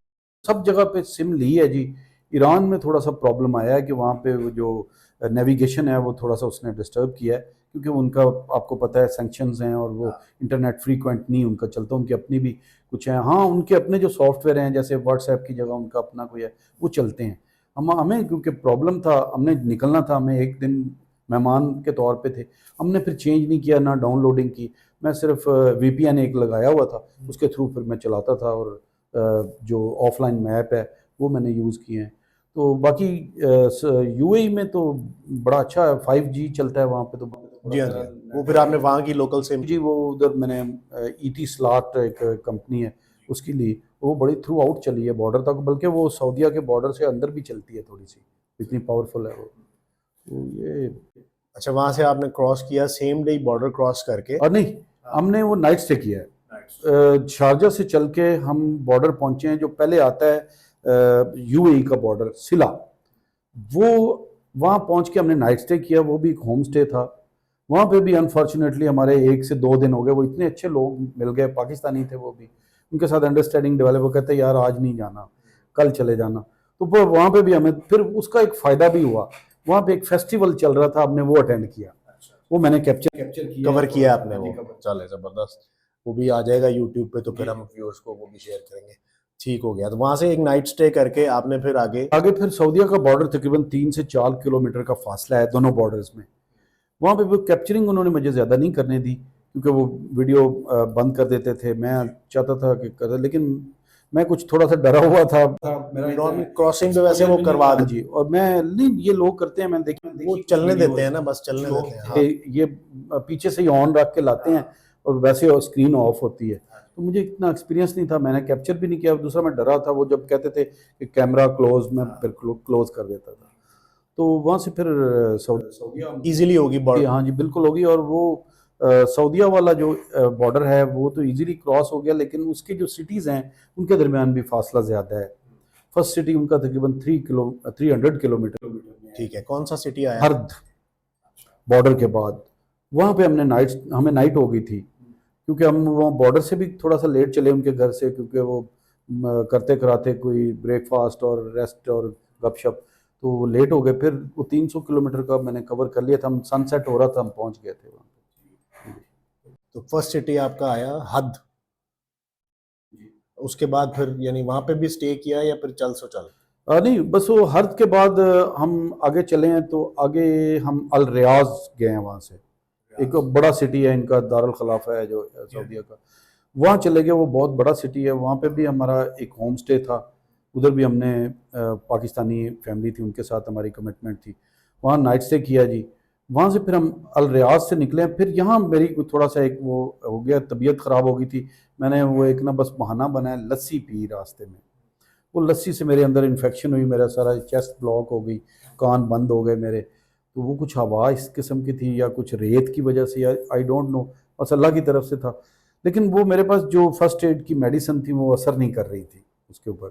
سب جگہ پہ سم لی ہے جی. ایران میں تھوڑا سا پرابلم آیا ہے کہ وہاں پہ جو نیویگیشن ہے وہ تھوڑا سا اس نے ڈسٹرب کیا ہے, کیونکہ ان کا آپ کو پتہ ہے سینکشنز ہیں اور وہ انٹرنیٹ فریکوینٹ نہیں ان کا چلتا. ان کی اپنی بھی کچھ ہیں, ہاں ان کے اپنے جو سافٹ ویئر ہیں جیسے واٹس ایپ کی جگہ ان کا اپنا کوئی ہے, وہ چلتے ہیں. ہمیں کیونکہ پرابلم تھا, ہم نے نکلنا تھا, ہمیں ایک دن مہمان کے طور پہ تھے, ہم نے پھر چینج نہیں کیا, نہ ڈاؤن لوڈنگ کی. میں صرف وی پی این ایک لگایا ہوا تھا, اس کے تھرو پھر میں چلاتا تھا, اور جو آف لائن میپ ہے وہ میں نے یوز کیے ہیں. تو باقی یو اے ای میں تو بڑا اچھا 5G چلتا ہے وہاں پہ. تو جی ہاں جی, وہ پھر آپ نے وہاں کی لوکل سم؟ جی وہ ادھر میں نے ای ٹی سلاٹ ایک کمپنی ہے اس کی لی, وہ بڑی تھرو آؤٹ چلی ہے بارڈر تک, بلکہ وہ سعودیہ کے بارڈر سے اندر بھی چلتی ہے تھوڑی سی, اتنی پاورفل ہے وہ. تو یہ اچھا, وہاں سے آپ نے کراس کیا سیم ڈے بارڈر کراس کر کے؟ اور نہیں, ہم نے وہ نائٹ سٹے کیا ہے. شارجہ سے چل کے ہم بارڈر پہنچے ہیں, جو پہلے آتا ہے یو اے ای کا بارڈر سلا, وہ وہاں پہنچ کے ہم نے نائٹ سٹے کیا. وہ بھی ایک ہوم سٹے تھا. وہاں پہ بھی انفارچونیٹلی ہمارے 1 سے 2 دن ہو گئے. وہ اتنے اچھے لوگ مل گئے, پاکستانی تھے وہ بھی, ان کے ساتھ انڈرسٹینڈنگ ڈیولپ. وہ کہتے ہیں یار آج نہیں جانا, کل چلے جانا. تو وہاں پہ بھی ہمیں پھر اس کا ایک فائدہ بھی ہوا. وہاں پہ ایک فیسٹیول چل رہا تھا, ہم نے وہ اٹینڈ کیا, وہ میں نے کور کیا آپ نے وہ. چلے زبردست, وہ بھی آ جائے گا یوٹیوب پہ, تو پھر ہم ویورز کو وہ بھی شیئر کریں گے. ٹھیک ہو گیا. تو وہاں سے ایک نائٹ سٹے کر کے آپ نے پھر آگے پھر سعودیہ کا بارڈر تقریباً 3 سے 4 کلومیٹر کا فاصلہ ہے دونوں بارڈرز میں. وہاں پہ وہ کیپچرنگ انہوں نے مجھے زیادہ نہیں کرنے دی, کیونکہ وہ ویڈیو بند کر دیتے تھے. میں چاہتا تھا کہ کرے, لیکن میں کچھ تھوڑا سا ڈرا ہوا تھا. کراسنگ پہ ویسے وہ کروا دیں جی, اور میں نہیں, یہ لوگ کرتے ہیں, میں دیکھا وہ چلنے دیتے ہیں نا, بس چلنے دیتے ہیں. ہاں, یہ پیچھے سے ہی آن رکھ کے لاتے ہیں اور ویسے اسکرین آف ہوتی ہے. تو مجھے اتنا ایکسپیرینس نہیں تھا, میں نے کیپچر بھی نہیں کیا. دوسرا میں ڈرا تھا, وہ جب کہتے تھے کہ کیمرہ کلوز, میں پھر کلوز کر دیتا تھا. تو وہاں سے پھر سعودیہ ایزیلی ہوگی بارڈر. ہاں جی بالکل ہوگی. اور وہ سعودیہ والا جو بارڈر ہے وہ تو ایزیلی کراس ہو گیا, لیکن اس کی جو سٹیز ہیں ان کے درمیان بھی فاصلہ زیادہ ہے. فرسٹ سٹی ان کا تقریباً 300 کلومیٹر. ٹھیک ہے, کون سا سٹی آیا؟ ہرد بارڈر کے بعد. وہاں پہ ہمیں نائٹ ہو گئی تھی, کیونکہ ہم وہاں بارڈر سے بھی تھوڑا سا لیٹ چلے ان کے گھر سے, کیونکہ وہ کرتے کراتے کوئی بریک فاسٹ اور ریسٹ اور گپ شپ, تو وہ لیٹ ہو گئے. پھر وہ 300 کلومیٹر کا میں نے کور کر لیا تھا. ہم سن سیٹ ہو رہا تھا, ہم پہنچ گئے تھے وہاں. تو فرسٹ سٹی آپ کا آیا حد. اس کے بعد پھر یعنی وہاں پہ بھی سٹے کیا یا پھر چل سو چل؟ نہیں, بس وہ حرد کے بعد ہم آگے چلے ہیں. تو آگے ہم الریاض گئے ہیں. وہاں سے ایک بڑا سٹی ہے ان کا, دارالخلافہ ہے جو سعودیہ کا, وہاں چلے گئے. وہ بہت بڑا سٹی ہے. وہاں پہ بھی ہمارا ایک ہوم سٹے تھا. ادھر بھی ہم نے پاکستانی فیملی تھی, ان کے ساتھ ہماری کمٹمنٹ تھی. وہاں نائٹ سٹے کیا جی. وہاں سے پھر ہم الریاض سے نکلے. پھر یہاں میری تھوڑا سا ایک وہ ہو گیا, طبیعت خراب ہو گئی تھی. میں نے وہ ایک نا بس بہانہ بنایا, لسی پی راستے میں. وہ لسی سے میرے اندر انفیکشن ہوئی, میرا سارا چیسٹ بلاک ہو گئی, کان بند ہو گئے میرے. تو وہ کچھ ہوا اس قسم کی تھی یا کچھ ریت کی وجہ سے، یا آئی ڈونٹ نو، بس اللہ کی طرف سے تھا. لیکن وہ میرے پاس جو فرسٹ ایڈ کی میڈیسن تھی وہ اثر نہیں کر رہی تھی اس کے اوپر.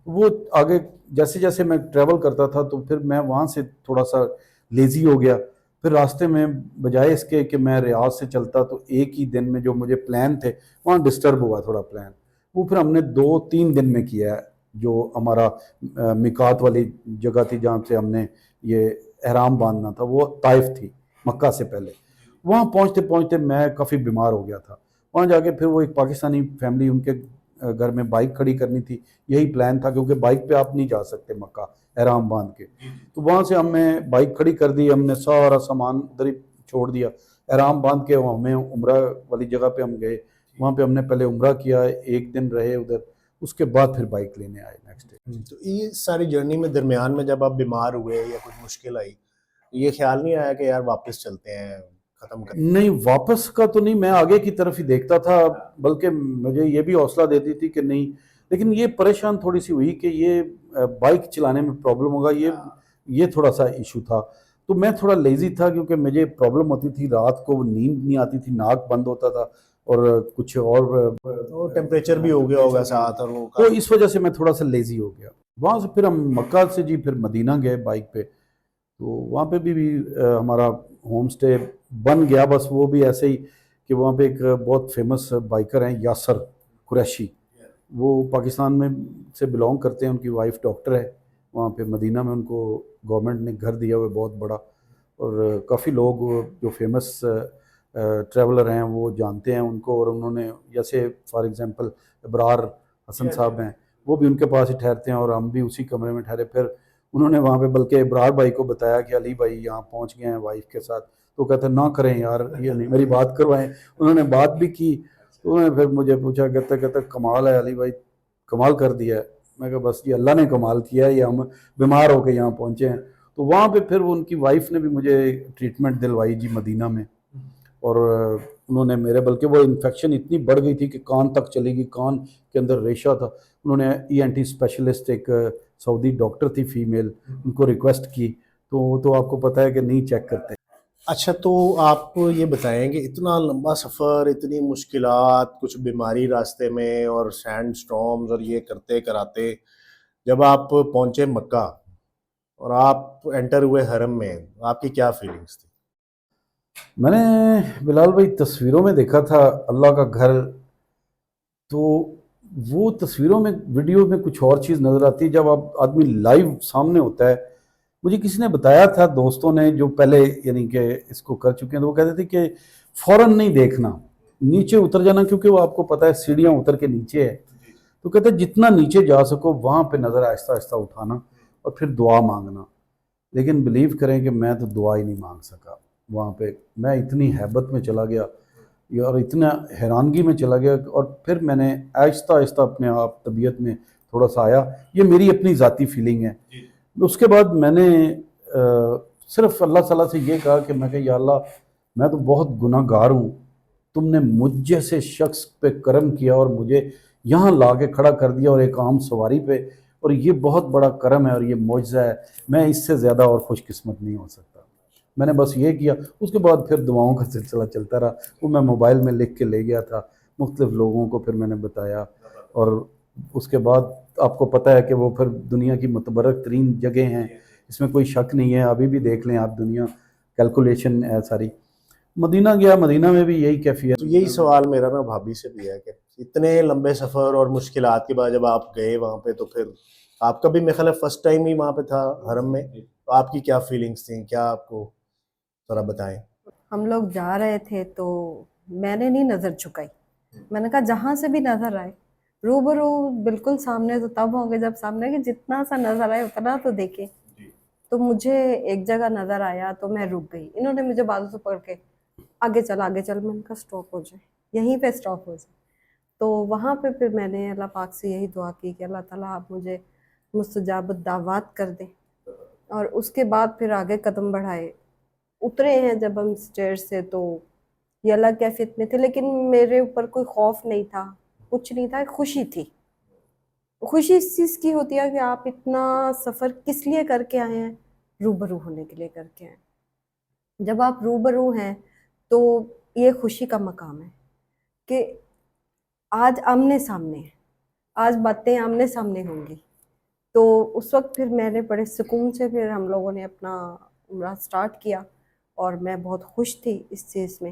وہ آگے جیسے جیسے میں ٹریول کرتا تھا تو پھر میں وہاں سے تھوڑا سا لیزی ہو گیا. پھر راستے میں بجائے اس کے کہ میں ریاض سے چلتا تو ایک ہی دن میں جو مجھے پلان تھے وہاں ڈسٹرب ہوا تھوڑا پلان. وہ پھر ہم نے 2-3 دن میں کیا ہے، جو ہمارا میقات والی جگہ تھی جہاں سے ہم نے یہ احرام باندھنا تھا، وہ طائف تھی مکہ سے پہلے. وہاں پہنچتے پہنچتے میں کافی بیمار ہو گیا تھا. وہاں جا کے پھر وہ ایک پاکستانی فیملی، ان کے گھر میں بائک کھڑی کرنی تھی، یہی پلان تھا کیونکہ بائک پہ آپ نہیں جا سکتے مکہ احرام باندھ کے. تو وہاں سے ہم نے بائک کھڑی کر دی، ہم نے سارا سامان ادھر ہی چھوڑ دیا. احرام باندھ کے ہمیں عمرہ والی جگہ پہ ہم گئے. وہاں پہ ہم نے پہلے عمرہ کیا، ایک دن رہے ادھر، اس کے بعد پھر بائک لینے آئے نیکسٹ ڈے. تو یہ ساری جرنی میں درمیان میں جب آپ بیمار ہوئے یا کچھ مشکل آئی، یہ خیال نہیں آیا کہ یار واپس چلتے ہیں، ختم کرتے ہیں؟ نہیں، واپس کا تو نہیں، میں آگے کی طرف ہی دیکھتا تھا، بلکہ مجھے یہ بھی حوصلہ دیتی تھی کہ نہیں. لیکن یہ پریشان تھوڑی سی ہوئی کہ یہ بائک چلانے میں پرابلم ہوگا، یہ تھوڑا سا ایشو تھا. تو میں تھوڑا لیزی تھا کیونکہ مجھے پرابلم ہوتی تھی، رات کو نیند نہیں آتی تھی، ناک بند ہوتا تھا اور کچھ اور ٹیمپریچر بھی ہو گیا ہوگا ساتھ، اور وہ تو اس وجہ سے میں تھوڑا سا لیزی ہو گیا. وہاں سے پھر ہم مکہ سے جی پھر مدینہ گئے بائک پہ. تو وہاں پہ بھی ہمارا ہوم سٹے بن گیا. بس وہ بھی ایسے ہی کہ وہاں پہ ایک بہت فیمس بائکر ہیں یاسر قریشی، وہ پاکستان میں سے بلونگ کرتے ہیں، ان کی وائف ڈاکٹر ہے. وہاں پہ مدینہ میں ان کو گورنمنٹ نے گھر دیا ہوا ہے بہت بڑا، اور کافی لوگ جو فیمس ٹریولر ہیں وہ جانتے ہیں ان کو. اور انہوں نے جیسے فار ایگزامپل ابرار حسن صاحب ہیں، وہ بھی ان کے پاس ہی ٹھہرتے ہیں اور ہم بھی اسی کمرے میں ٹھہرے. پھر انہوں نے وہاں پہ بلکہ ابرار بھائی کو بتایا کہ علی بھائی یہاں پہنچ گئے ہیں وائف کے ساتھ. تو کہتے ہیں نہ کریں یار، یہ نہیں، میری بات کروائیں. انہوں نے بات بھی کی. تو انہوں نے پھر مجھے پوچھا، کہتے کمال ہے علی بھائی، کمال کر دیا ہے. میں کہا بس یہ اللہ نے کمال کیا ہے، یہ ہم بیمار ہو کے یہاں پہنچے ہیں. تو وہاں پہ پھر ان کی وائف نے بھی مجھے ٹریٹمنٹ دلوائی جی مدینہ میں. اور انہوں نے میرے، بلکہ وہ انفیکشن اتنی بڑھ گئی تھی کہ کان تک چلی گئی، کان کے اندر ریشہ تھا. انہوں نے ENT اسپیشلسٹ، ایک سعودی ڈاکٹر تھی فیمیل، ان کو ریکویسٹ کی. تو وہ تو آپ کو پتہ ہے کہ نہیں چیک کرتے. اچھا، تو آپ یہ بتائیں کہ اتنا لمبا سفر، اتنی مشکلات، کچھ بیماری راستے میں، اور سینڈ سٹارمز، اور یہ کرتے کراتے جب آپ پہنچے مکہ اور آپ انٹر ہوئے حرم میں، آپ کی کیا فیلنگس تھی؟ میں نے بلال بھائی تصویروں میں دیکھا تھا اللہ کا گھر، تو وہ تصویروں میں، ویڈیو میں کچھ اور چیز نظر آتی ہے جب آپ آدمی لائیو سامنے ہوتا ہے. مجھے کسی نے بتایا تھا، دوستوں نے جو پہلے یعنی کہ اس کو کر چکے ہیں، تو وہ کہتے تھے کہ فوراً نہیں دیکھنا، نیچے اتر جانا، کیونکہ وہ آپ کو پتہ ہے سیڑھیاں اتر کے نیچے ہے. تو کہتے ہیں جتنا نیچے جا سکو وہاں پہ نظر آہستہ آہستہ اٹھانا اور پھر دعا مانگنا. لیکن بلیو کریں کہ میں تو دعا ہی نہیں مانگ سکا وہاں پہ. میں اتنی ہیبت میں چلا گیا اور اتنا حیرانگی میں چلا گیا، اور پھر میں نے آہستہ آہستہ اپنے آپ طبیعت میں تھوڑا سا آیا. یہ میری اپنی ذاتی فیلنگ ہے. اس کے بعد میں نے صرف اللہ تعالیٰ سے یہ کہا کہ میں کہ یا اللہ، میں تو بہت گناہ گار ہوں، تم نے مجھ جیسے شخص پہ کرم کیا اور مجھے یہاں لا کے کھڑا کر دیا، اور ایک عام سواری پہ، اور یہ بہت بڑا کرم ہے اور یہ معجزہ ہے. میں اس سے زیادہ اور خوش قسمت نہیں ہو سکتا. میں نے بس یہ کیا. اس کے بعد پھر دعاؤں کا سلسلہ چلتا رہا. وہ میں موبائل میں لکھ کے لے گیا تھا مختلف لوگوں کو، پھر میں نے بتایا. اور اس کے بعد آپ کو پتہ ہے کہ وہ پھر دنیا کی متبرک ترین جگہیں ہیں، اس میں کوئی شک نہیں ہے. ابھی بھی دیکھ لیں آپ، دنیا کیلکولیشن ہے ساری. مدینہ گیا، مدینہ میں بھی یہی کیفیت. تو یہی سوال میرا نا بھابھی سے بھی ہے کہ اتنے لمبے سفر اور مشکلات کے بعد جب آپ گئے وہاں پہ، تو پھر آپ کا بھی میرے خیال ہے فرسٹ ٹائم ہی وہاں پہ تھا حرم میں، تو آپ کی کیا فیلنگس تھیں، کیا آپ کو ذرا بتائیں. ہم لوگ جا رہے تھے تو میں نے نہیں نظر جھکائی. میں نے کہا جہاں سے بھی نظر آئے، روبرو بالکل سامنے تو تب ہوں گے جب سامنے، کہ جتنا سا نظر آئے اتنا تو دیکھیں. تو مجھے ایک جگہ نظر آیا تو میں رک گئی. انہوں نے مجھے بازو سے پکڑ کے آگے چل آگے چل. میں نے کہا سٹاپ ہو جائے، یہیں پہ سٹاپ ہو جائے. تو وہاں پہ پھر میں نے اللہ پاک سے یہی دعا کی کہ اللہ تعالیٰ آپ مجھے مستجاب الدعوات کر دیں. اور اس کے بعد پھر آگے قدم بڑھائے. اترے ہیں جب ہم اسٹیئر سے تو یہ الگ کیفیت میں تھے، لیکن میرے اوپر کوئی خوف نہیں تھا، کچھ نہیں تھا. ایک خوشی تھی. خوشی اس چیز کی ہوتی ہے کہ آپ اتنا سفر کس لیے کر کے آئے ہیں؟ روبرو ہونے کے لیے کر کے آئے ہیں. جب آپ روبرو ہیں تو یہ خوشی کا مقام ہے کہ آج آمنے سامنے ہیں، آج باتیں آمنے سامنے ہوں گی. تو اس وقت پھر میں نے بڑے سکون سے پھر ہم لوگوں نے اپنا عمرہ سٹارٹ کیا اور میں بہت خوش تھی اس چیز میں.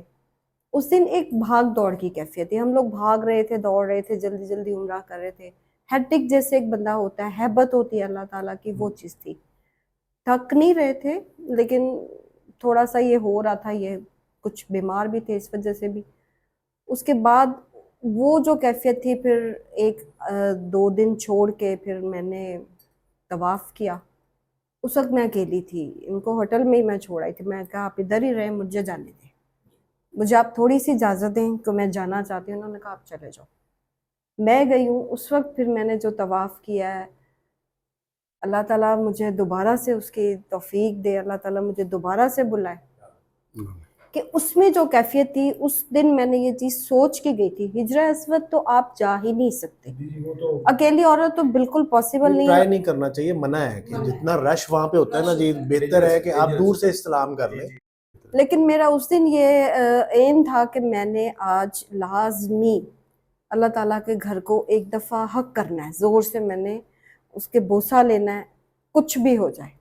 اس دن ایک بھاگ دوڑ کی کیفیت تھی، ہم لوگ بھاگ رہے تھے، دوڑ رہے تھے، جلدی جلدی عمرہ کر رہے تھے. ہیٹک جیسے ایک بندہ ہوتا ہے، ہیبت ہوتی ہے اللہ تعالیٰ کی، وہ چیز تھی. تھک نہیں رہے تھے لیکن تھوڑا سا یہ ہو رہا تھا، یہ کچھ بیمار بھی تھے اس وجہ سے بھی. اس کے بعد وہ جو کیفیت تھی، پھر ایک 2 دن چھوڑ کے پھر میں نے طواف کیا. اس وقت میں اکیلی تھی، ان کو ہوٹل میں ہی میں چھوڑ آئی تھی. میں کہا آپ ادھر ہی رہیں، مجھے جانے دیں، مجھے آپ تھوڑی سی اجازت دیں کہ میں جانا چاہتی ہوں. انہوں نے کہا آپ چلے جاؤ. میں گئی ہوں. اس وقت پھر میں نے جو طواف کیا ہے، اللہ تعالیٰ مجھے دوبارہ سے اس کی توفیق دے، اللہ تعالیٰ مجھے دوبارہ سے بلائے کہ اس میں جو کیفیت تھی. اس دن میں نے یہ چیز سوچ کے گئی تھی، ہجرہ اسود تو آپ جا ہی نہیں سکتے، اکیلی عورت تو بالکل پاسبل نہیں ٹرائی ہے. نہیں کرنا چاہیے، منع ہے کہ جتنا رش وہاں پہ ہوتا ہے نا جی، بہتر ہے کہ آپ دور سے استلام کر لیں. لیکن میرا اس دن یہ ایم تھا کہ میں نے آج لازمی اللہ تعالیٰ کے گھر کو ایک دفعہ حق کرنا ہے، زور سے میں نے اس کے بوسہ لینا ہے، کچھ بھی ہو جائے.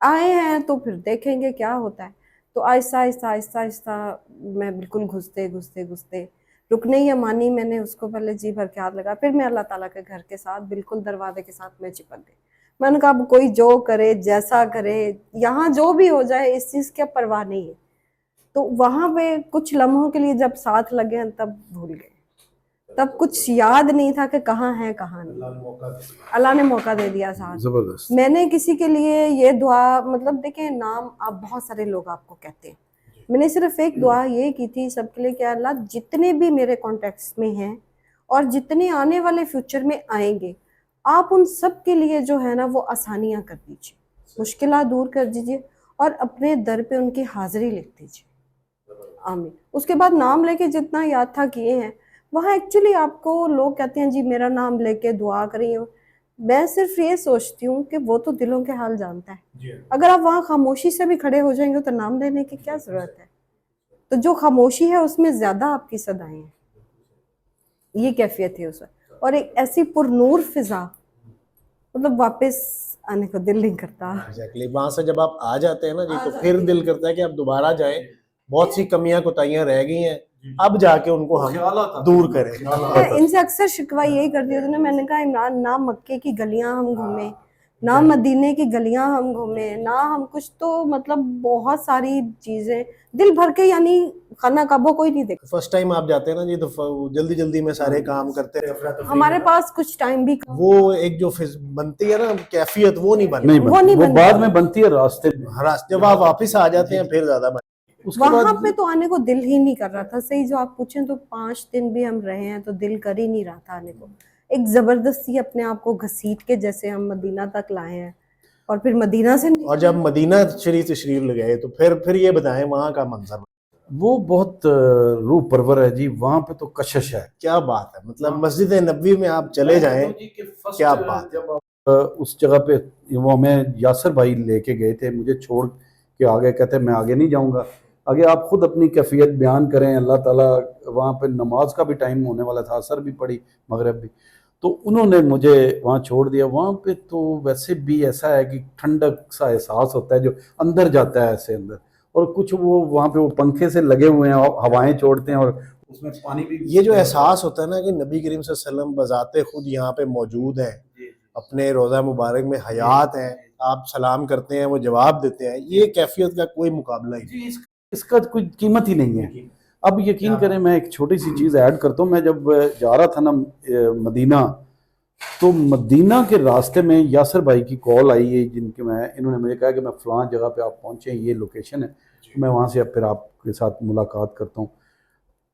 آئے ہیں تو پھر دیکھیں گے کیا ہوتا ہے. تو آہستہ آہستہ آہستہ آہستہ میں بالکل گھستے رکنے یمانی میں نے اس کو پہلے جی بھر کے ہاتھ لگا. پھر میں اللہ تعالیٰ کے گھر کے ساتھ بالکل دروازے کے ساتھ میں چپک گئی. میں نے کہا اب کوئی جو کرے جیسا کرے، یہاں جو بھی ہو جائے اس چیز کی پرواہ نہیں ہے. تو وہاں پہ کچھ لمحوں کے لیے جب ساتھ لگے ہیں تب بھول گئے، تب کچھ یاد نہیں تھا کہ کہاں ہے کہاں نہیں. اللہ نے موقع دے دیا ساتھ. زبردست. میں نے کسی کے لیے یہ دعا، مطلب دیکھیں نام آپ بہت سارے لوگ آپ کو کہتے ہیں، میں نے صرف ایک دعا یہ کی تھی سب کے لیے کہ اللہ جتنے بھی میرے کانٹیکٹس میں ہیں اور جتنے آنے والے فیوچر میں آئیں گے، آپ ان سب کے لیے جو ہے نا وہ آسانیاں کر دیجیے، مشکلات دور کر دیجیے اور اپنے در پہ ان کی حاضری لکھ دیجیے. آمین. اس کے بعد نام لے کے جتنا یاد تھا کیے ہیں. وہاں ایکچولی آپ کو لوگ کہتے ہیں جی میرا نام لے کے دعا کریں، میں صرف یہ سوچتی ہوں کہ وہ تو دلوں کے حال جانتا ہے. اگر آپ وہاں خاموشی سے بھی کھڑے ہو جائیں گے تو نام لینے کی کیا ضرورت ہے. تو جو خاموشی ہے اس میں زیادہ آپ کی صدائیں ہیں. یہ کیفیت تھی اس وقت. اور ایک ایسی پر نور فضا، مطلب واپس آنے کو دل نہیں کرتا. ایگزیکٹلی. وہاں سے جب آپ آ جاتے ہیں نا جی تو پھر دل کرتا ہے کہ آپ دوبارہ جائیں. بہت سی کمیاں کوتاہیاں رہ گئی ہیں، اب جا کے ان کو ہم دور کریں. میں ان سے اکثر شکوہ یہی کرتی ہوتی نا، میں نے کہا عمران نہ مکے کی گلیاں ہم گھومیں، نہ مدینے کی گلیاں ہم گھومیں، نہ ہم کچھ، تو مطلب بہت ساری چیزیں دل بھر کے، یعنی خانہ کعبہ کوئی نہیں دیکھا. فرسٹ ٹائم آپ جاتے ہیں نا جی تو جلدی جلدی میں سارے کام کرتے ہیں، ہمارے پاس کچھ ٹائم بھی وہ ایک جو بنتی ہے نا کیفیت وہ نہیں بنتی. وہ بعد میں بنتی ہے راستے میں. جب آپ واپس آ جاتے ہیں پھر زیادہ بنتی. وہاں پہ تو آنے کو دل ہی نہیں کر رہا تھا. صحیح جو آپ پوچھیں تو 5 دن بھی ہم رہے ہیں تو دل کر ہی نہیں رہا تھا آنے کو. ایک زبردستی اپنے آپ کو گھسیٹ کے جیسے ہم مدینہ تک لائے ہیں اور پھر مدینہ سے، اور جب مدینہ شریف تشریف لگائے تو پھر یہ بتائیں وہاں کا منظر. وہ بہت روح پرور ہے جی. وہاں پہ تو کشش ہے. کیا بات ہے، مطلب مسجد نبوی میں آپ چلے جائیں، کیا بات ہے. اس جگہ پہ وہ ہمیں یاسر بھائی لے کے گئے تھے، مجھے چھوڑ کے آگے، کہتے ہیں میں آگے نہیں جاؤں گا، آگے آپ خود اپنی کیفیت بیان کریں. اللہ تعالیٰ وہاں پہ نماز کا بھی ٹائم ہونے والا تھا، عصر بھی پڑھی، مغرب بھی، تو انہوں نے مجھے وہاں چھوڑ دیا. وہاں پہ تو ویسے بھی ایسا ہے کہ ٹھنڈک سا احساس ہوتا ہے جو اندر جاتا ہے ایسے اندر. اور کچھ وہ وہاں پہ وہ پنکھے سے لگے ہوئے ہیں، ہوائیں چھوڑتے ہیں اور اس میں پانی بھی. یہ جو احساس ہوتا ہے نا کہ نبی کریم صلی اللہ علیہ وسلم بذات خود یہاں پہ موجود ہیں، اپنے روضہ مبارک میں حیات ہیں، آپ سلام کرتے ہیں وہ جواب دیتے ہیں، یہ کیفیت کا کوئی مقابلہ ہی نہیں. اس کا کوئی قیمت ہی نہیں ہے. اب یقین کریں میں ایک چھوٹی سی چیز ایڈ کرتا ہوں. میں جب جا رہا تھا نا مدینہ، تو مدینہ کے راستے میں یاسر بھائی کی کال آئی ہے، انہوں نے مجھے کہا کہ میں فلاں جگہ پہ آپ پہنچے ہیں، یہ لوکیشن ہے، میں وہاں سے پھر آپ کے ساتھ ملاقات کرتا ہوں.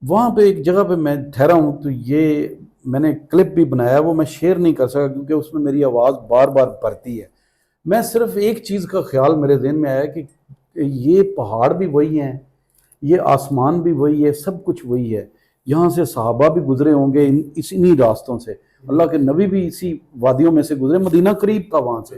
وہاں پہ ایک جگہ پہ میں ٹھہرا ہوں، تو یہ میں نے کلپ بھی بنایا، وہ میں شیئر نہیں کر سکا کیونکہ اس میں میری آواز بار بار بھرتی ہے. میں صرف ایک چیز کا خیال میرے ذہن میں آیا کہ یہ پہاڑ بھی وہی ہیں، یہ آسمان بھی وہی ہے، سب کچھ وہی ہے. یہاں سے صحابہ بھی گزرے ہوں گے انہی راستوں سے، اللہ کے نبی بھی اسی وادیوں میں سے گزرے. مدینہ قریب تھا وہاں سے،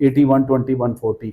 80, 120, 140।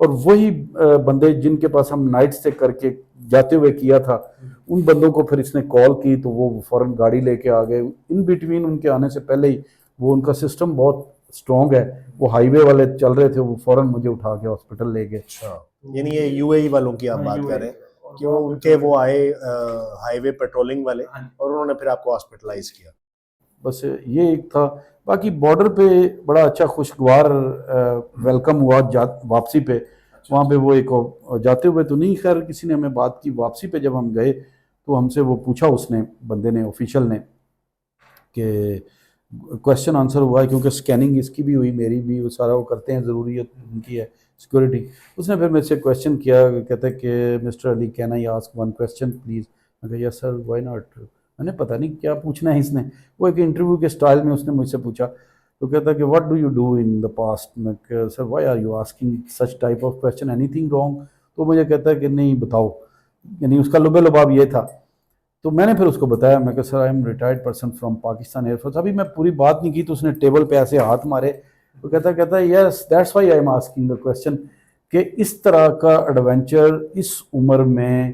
اور وہی بندے جن کے پاس ہم نائٹ سے کر کے جاتے ہوئے کیا تھا ان بندوں کو پھر اس نے کال کی تو وہ فوراً گاڑی لے کے آ گئے. ان بٹوین ان کے آنے سے پہلے ہی وہ ان کا سسٹم بہت اسٹرانگ ہے, وہ ہائی وے والے چل رہے تھے, وہ فوراً مجھے اٹھا کے ہاسپٹل لے گئے. اچھا, یعنی یہ یو اے ای والوں کی آپ بات کر رہے ہیں کہ ان کے وہ آئے ہائی وے پیٹرولنگ والے اور انہوں نے پھر آپ کو ہاسپٹلائز کیا. بس یہ ایک تھا. باقی بارڈر پہ بڑا اچھا خوشگوار ویلکم ہوا واپسی پہ. وہاں پہ وہ ایک جاتے ہوئے تو نہیں خیر کسی نے ہمیں بات کی, واپسی پہ جب ہم گئے تو ہم سے وہ پوچھا اس نے بندے نے آفیشل نے کہ کویشچن آنسر ہوا ہے کیونکہ سکیننگ اس کی بھی ہوئی میری بھی, وہ سارا وہ کرتے ہیں, ضروریت ان کی ہے سیکورٹی. اس نے پھر میرے سے کویشچن کیا, کہتا ہے کہ mister Ali can I ask one question please. میں کہا یس سر وائی ناٹ. میں نے پتہ نہیں کیا پوچھنا ہے اس نے, وہ ایک انٹرویو کے سٹائل میں اس نے مجھ سے پوچھا. تو کہتا ہے کہ what do you do in the past. میں کہ sir why are you asking such type of question, anything wrong. تو مجھے کہتا ہے کہ نہیں بتاؤ, یعنی اس کا لب لباب یہ تھا. تو میں نے پھر اس کو بتایا, میں کہ sir I am retired person from Pakistan air force. ابھی میں پوری بات نہیں کی تو اس نے ٹیبل پہ ایسے ہاتھ مارے. تو کہتا ہے yes that's why I am asking the question, کہ اس طرح کا ایڈونچر اس عمر میں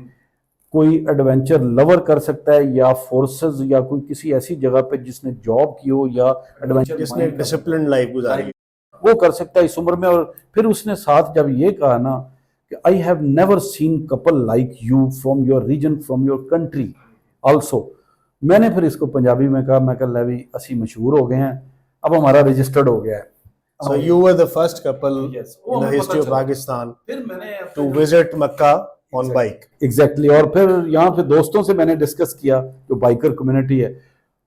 کوئی ایڈونچر لور کر سکتا ہے یا فورسز یا کوئی کسی ایسی جگہ پہ جس نے جاب کی ہو یا ایڈونچر جس نے ڈسپلن لائف گزاری وہ کر سکتا ہے اس عمر میں. اور پھر اس نے ساتھ جب یہ کہا نا کہ I have never seen Kapil like you from your region from your country also. میں نے پھر اس کو پنجابی میں کہا, میں کہ لے بھی اسی مشہور ہو گئے ہیں, اب ہمارا رجسٹرڈ ہو گیا ہے. So you were the first couple in the history of Pakistan to visit Makkah on bike. Exactly. اور پھر یہاں پہ دوستوں سے میں نے ڈسکس کیا جو بائکر کمیونٹی ہے,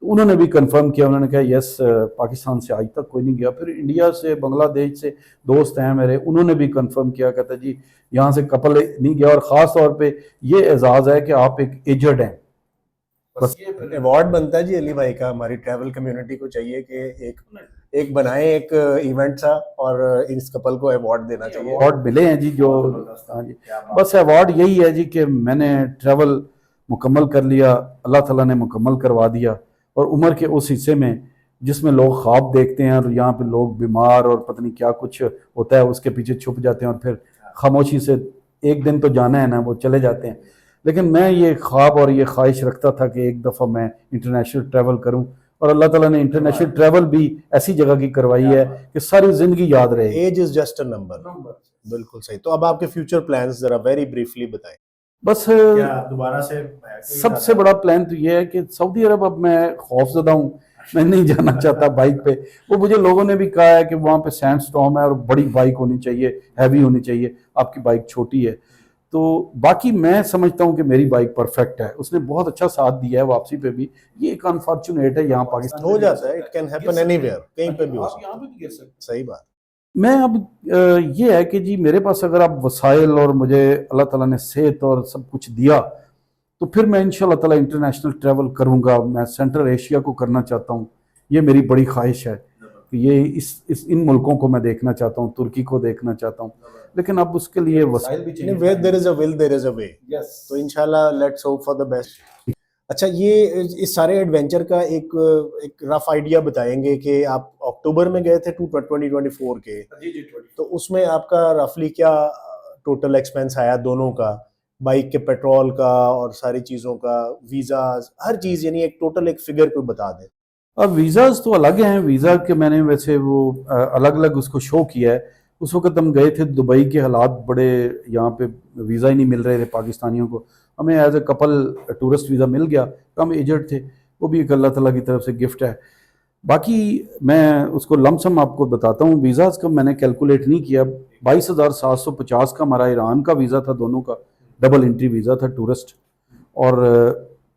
انہوں نے بھی کنفرم کیا. انہوں نے کہا یس پاکستان سے آج تک کوئی نہیں گیا. پھر انڈیا سے بنگلہ دیش سے دوست ہیں میرے, انہوں نے بھی کنفرم کیا, کہتا جی یہاں سے کپل نہیں گیا. اور خاص طور پہ یہ اعزاز ہے کہ آپ ایک ایجڈ ہیں. بس ایوارڈ بنتا ہے جی علی بھائی کا, ہماری ٹریول کمیونٹی کو چاہیے کہ ایک بنائیں ایک ایونٹ سا اور اس کپل کو ایوارڈ دینا چاہیے. ایوارڈ ملے ہیں جی جو, ہاں جی بس ایوارڈ یہی ہے جی کہ میں نے ٹریول مکمل کر لیا, اللہ تعالیٰ نے مکمل کروا دیا. اور عمر کے اس حصے میں جس میں لوگ خواب دیکھتے ہیں اور یہاں پہ لوگ بیمار اور پتہ نہیں کیا کچھ ہوتا ہے اس کے پیچھے چھپ جاتے ہیں اور پھر خاموشی سے ایک دن تو جانا ہے نا, وہ چلے جاتے ہیں. لیکن میں یہ خواب اور یہ خواہش رکھتا تھا کہ ایک دفعہ میں انٹرنیشنل ٹریول کروں, اور اللہ تعالیٰ نے انٹرنیشنل ٹریول بھی ایسی جگہ کی کروائی ہے کہ ساری زندگی یاد رہے. Age is just a number. بالکل صحیح. تو اب آپ کے فیوچر پلانز ذرا ویری بریفلی بتائیں. بس دوبارہ سے سب سے بڑا پلان تو یہ ہے کہ سعودی عرب اب میں خوف زدہ ہوں, میں نہیں جانا چاہتا بائک پہ. وہ مجھے لوگوں نے بھی کہا ہے کہ وہاں پہ سینڈ سٹارم ہے اور بڑی بائک ہونی چاہیے, ہیوی ہونی چاہیے, آپ کی بائک چھوٹی ہے. تو باقی میں سمجھتا ہوں کہ میری بائک پرفیکٹ ہے, اس نے بہت اچھا ساتھ دیا ہے واپسی پہ بھی. یہ ایک انفارچونیٹ ہے یہاں پاکستان ہو جاتا ہے, it can happen any where, کہیں پہ بھی ہو سکتا ہے. صحیح بات. میں اب یہ ہے کہ جی میرے پاس اگر آپ وسائل اور مجھے اللہ تعالیٰ نے صحت اور سب کچھ دیا تو پھر میں انشاءاللہ تعالیٰ انٹرنیشنل ٹریول کروں گا. میں سینٹرل ایشیا کو کرنا چاہتا ہوں, یہ میری بڑی خواہش ہے کہ یہ ان ملکوں کو میں دیکھنا چاہتا ہوں, ترکی کو دیکھنا چاہتا ہوں. لیکن اب اس کے لیے وسائل بھی چاہیے. where there is a will there is a way. تو انشاءاللہ let's hope for the best. اچھا, یہ اس سارے ایڈونچر کا ایک رف آئیڈیا بتائیں گے کہ آپ اکتوبر میں گئے تھے 2024 کے, تو اس میں آپ کا رفلی کیا ٹوٹل ایکسپینس آیا دونوں کا, بائک کے پیٹرول کا اور ساری چیزوں کا, ویزاز, ہر چیز, یعنی ایک ٹوٹل ایک فگر کوئی بتا دیں. اب ویزاز تو الگ ہیں. ویزا کے میں نے ویسے وہ الگ الگ اس کو شو کیا ہے. اس وقت ہم گئے تھے دبئی کے حالات بڑے, یہاں پہ ویزا ہی نہیں مل رہے تھے پاکستانیوں کو. ہمیں as a Kapil tourist visa مل گیا, ہم ایجنٹ تھے, وہ بھی ایک اللہ تعالیٰ کی طرف سے گفٹ ہے. باقی میں اس کو لم سم آپ کو بتاتا ہوں. ویزاز کا میں نے کیلکولیٹ نہیں کیا. 22,750 کا ہمارا ایران کا ویزا تھا, دونوں کا ڈبل انٹری ویزا تھا ٹورسٹ, اور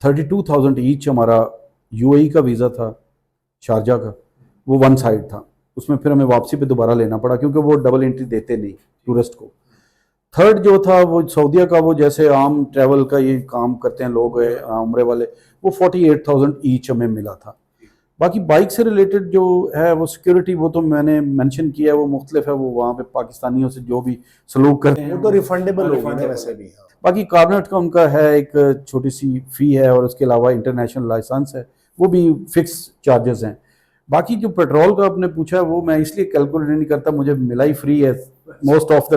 32,000 ایچ ہمارا یو اے ای کا ویزا تھا شارجہ کا, وہ ون سائڈ تھا. اس میں پھر ہمیں واپسی پہ دوبارہ لینا پڑا کیونکہ وہ ڈبل انٹری دیتے نہیں ٹورسٹ کو. تھرڈ جو تھا وہ سعودیہ کا, وہ جیسے عام ٹریول کا یہ کام کرتے ہیں لوگ عمرے والے, وہ 48,000 ایچ ہمیں ملا تھا. باقی بائک سے ریلیٹڈ جو ہے وہ سیکورٹی, وہ تو میں نے مینشن کیا ہے, وہ مختلف ہے. وہ وہاں پہ پاکستانیوں سے جو بھی سلوک کرتے ہیں وہ تو ریفنڈیبل ہوگی ویسے بھی. باقی کارنٹ کا ان کا ہے ایک چھوٹی سی فی ہے, اور اس کے علاوہ انٹرنیشنل لائسنس ہے, وہ بھی فکس چارجز ہیں. باقی جو پیٹرول کا آپ نے پوچھا وہ میں اس لیے کیلکولیٹ نہیں کرتا, مجھے ملا ہی فری ہے موسٹ آف دا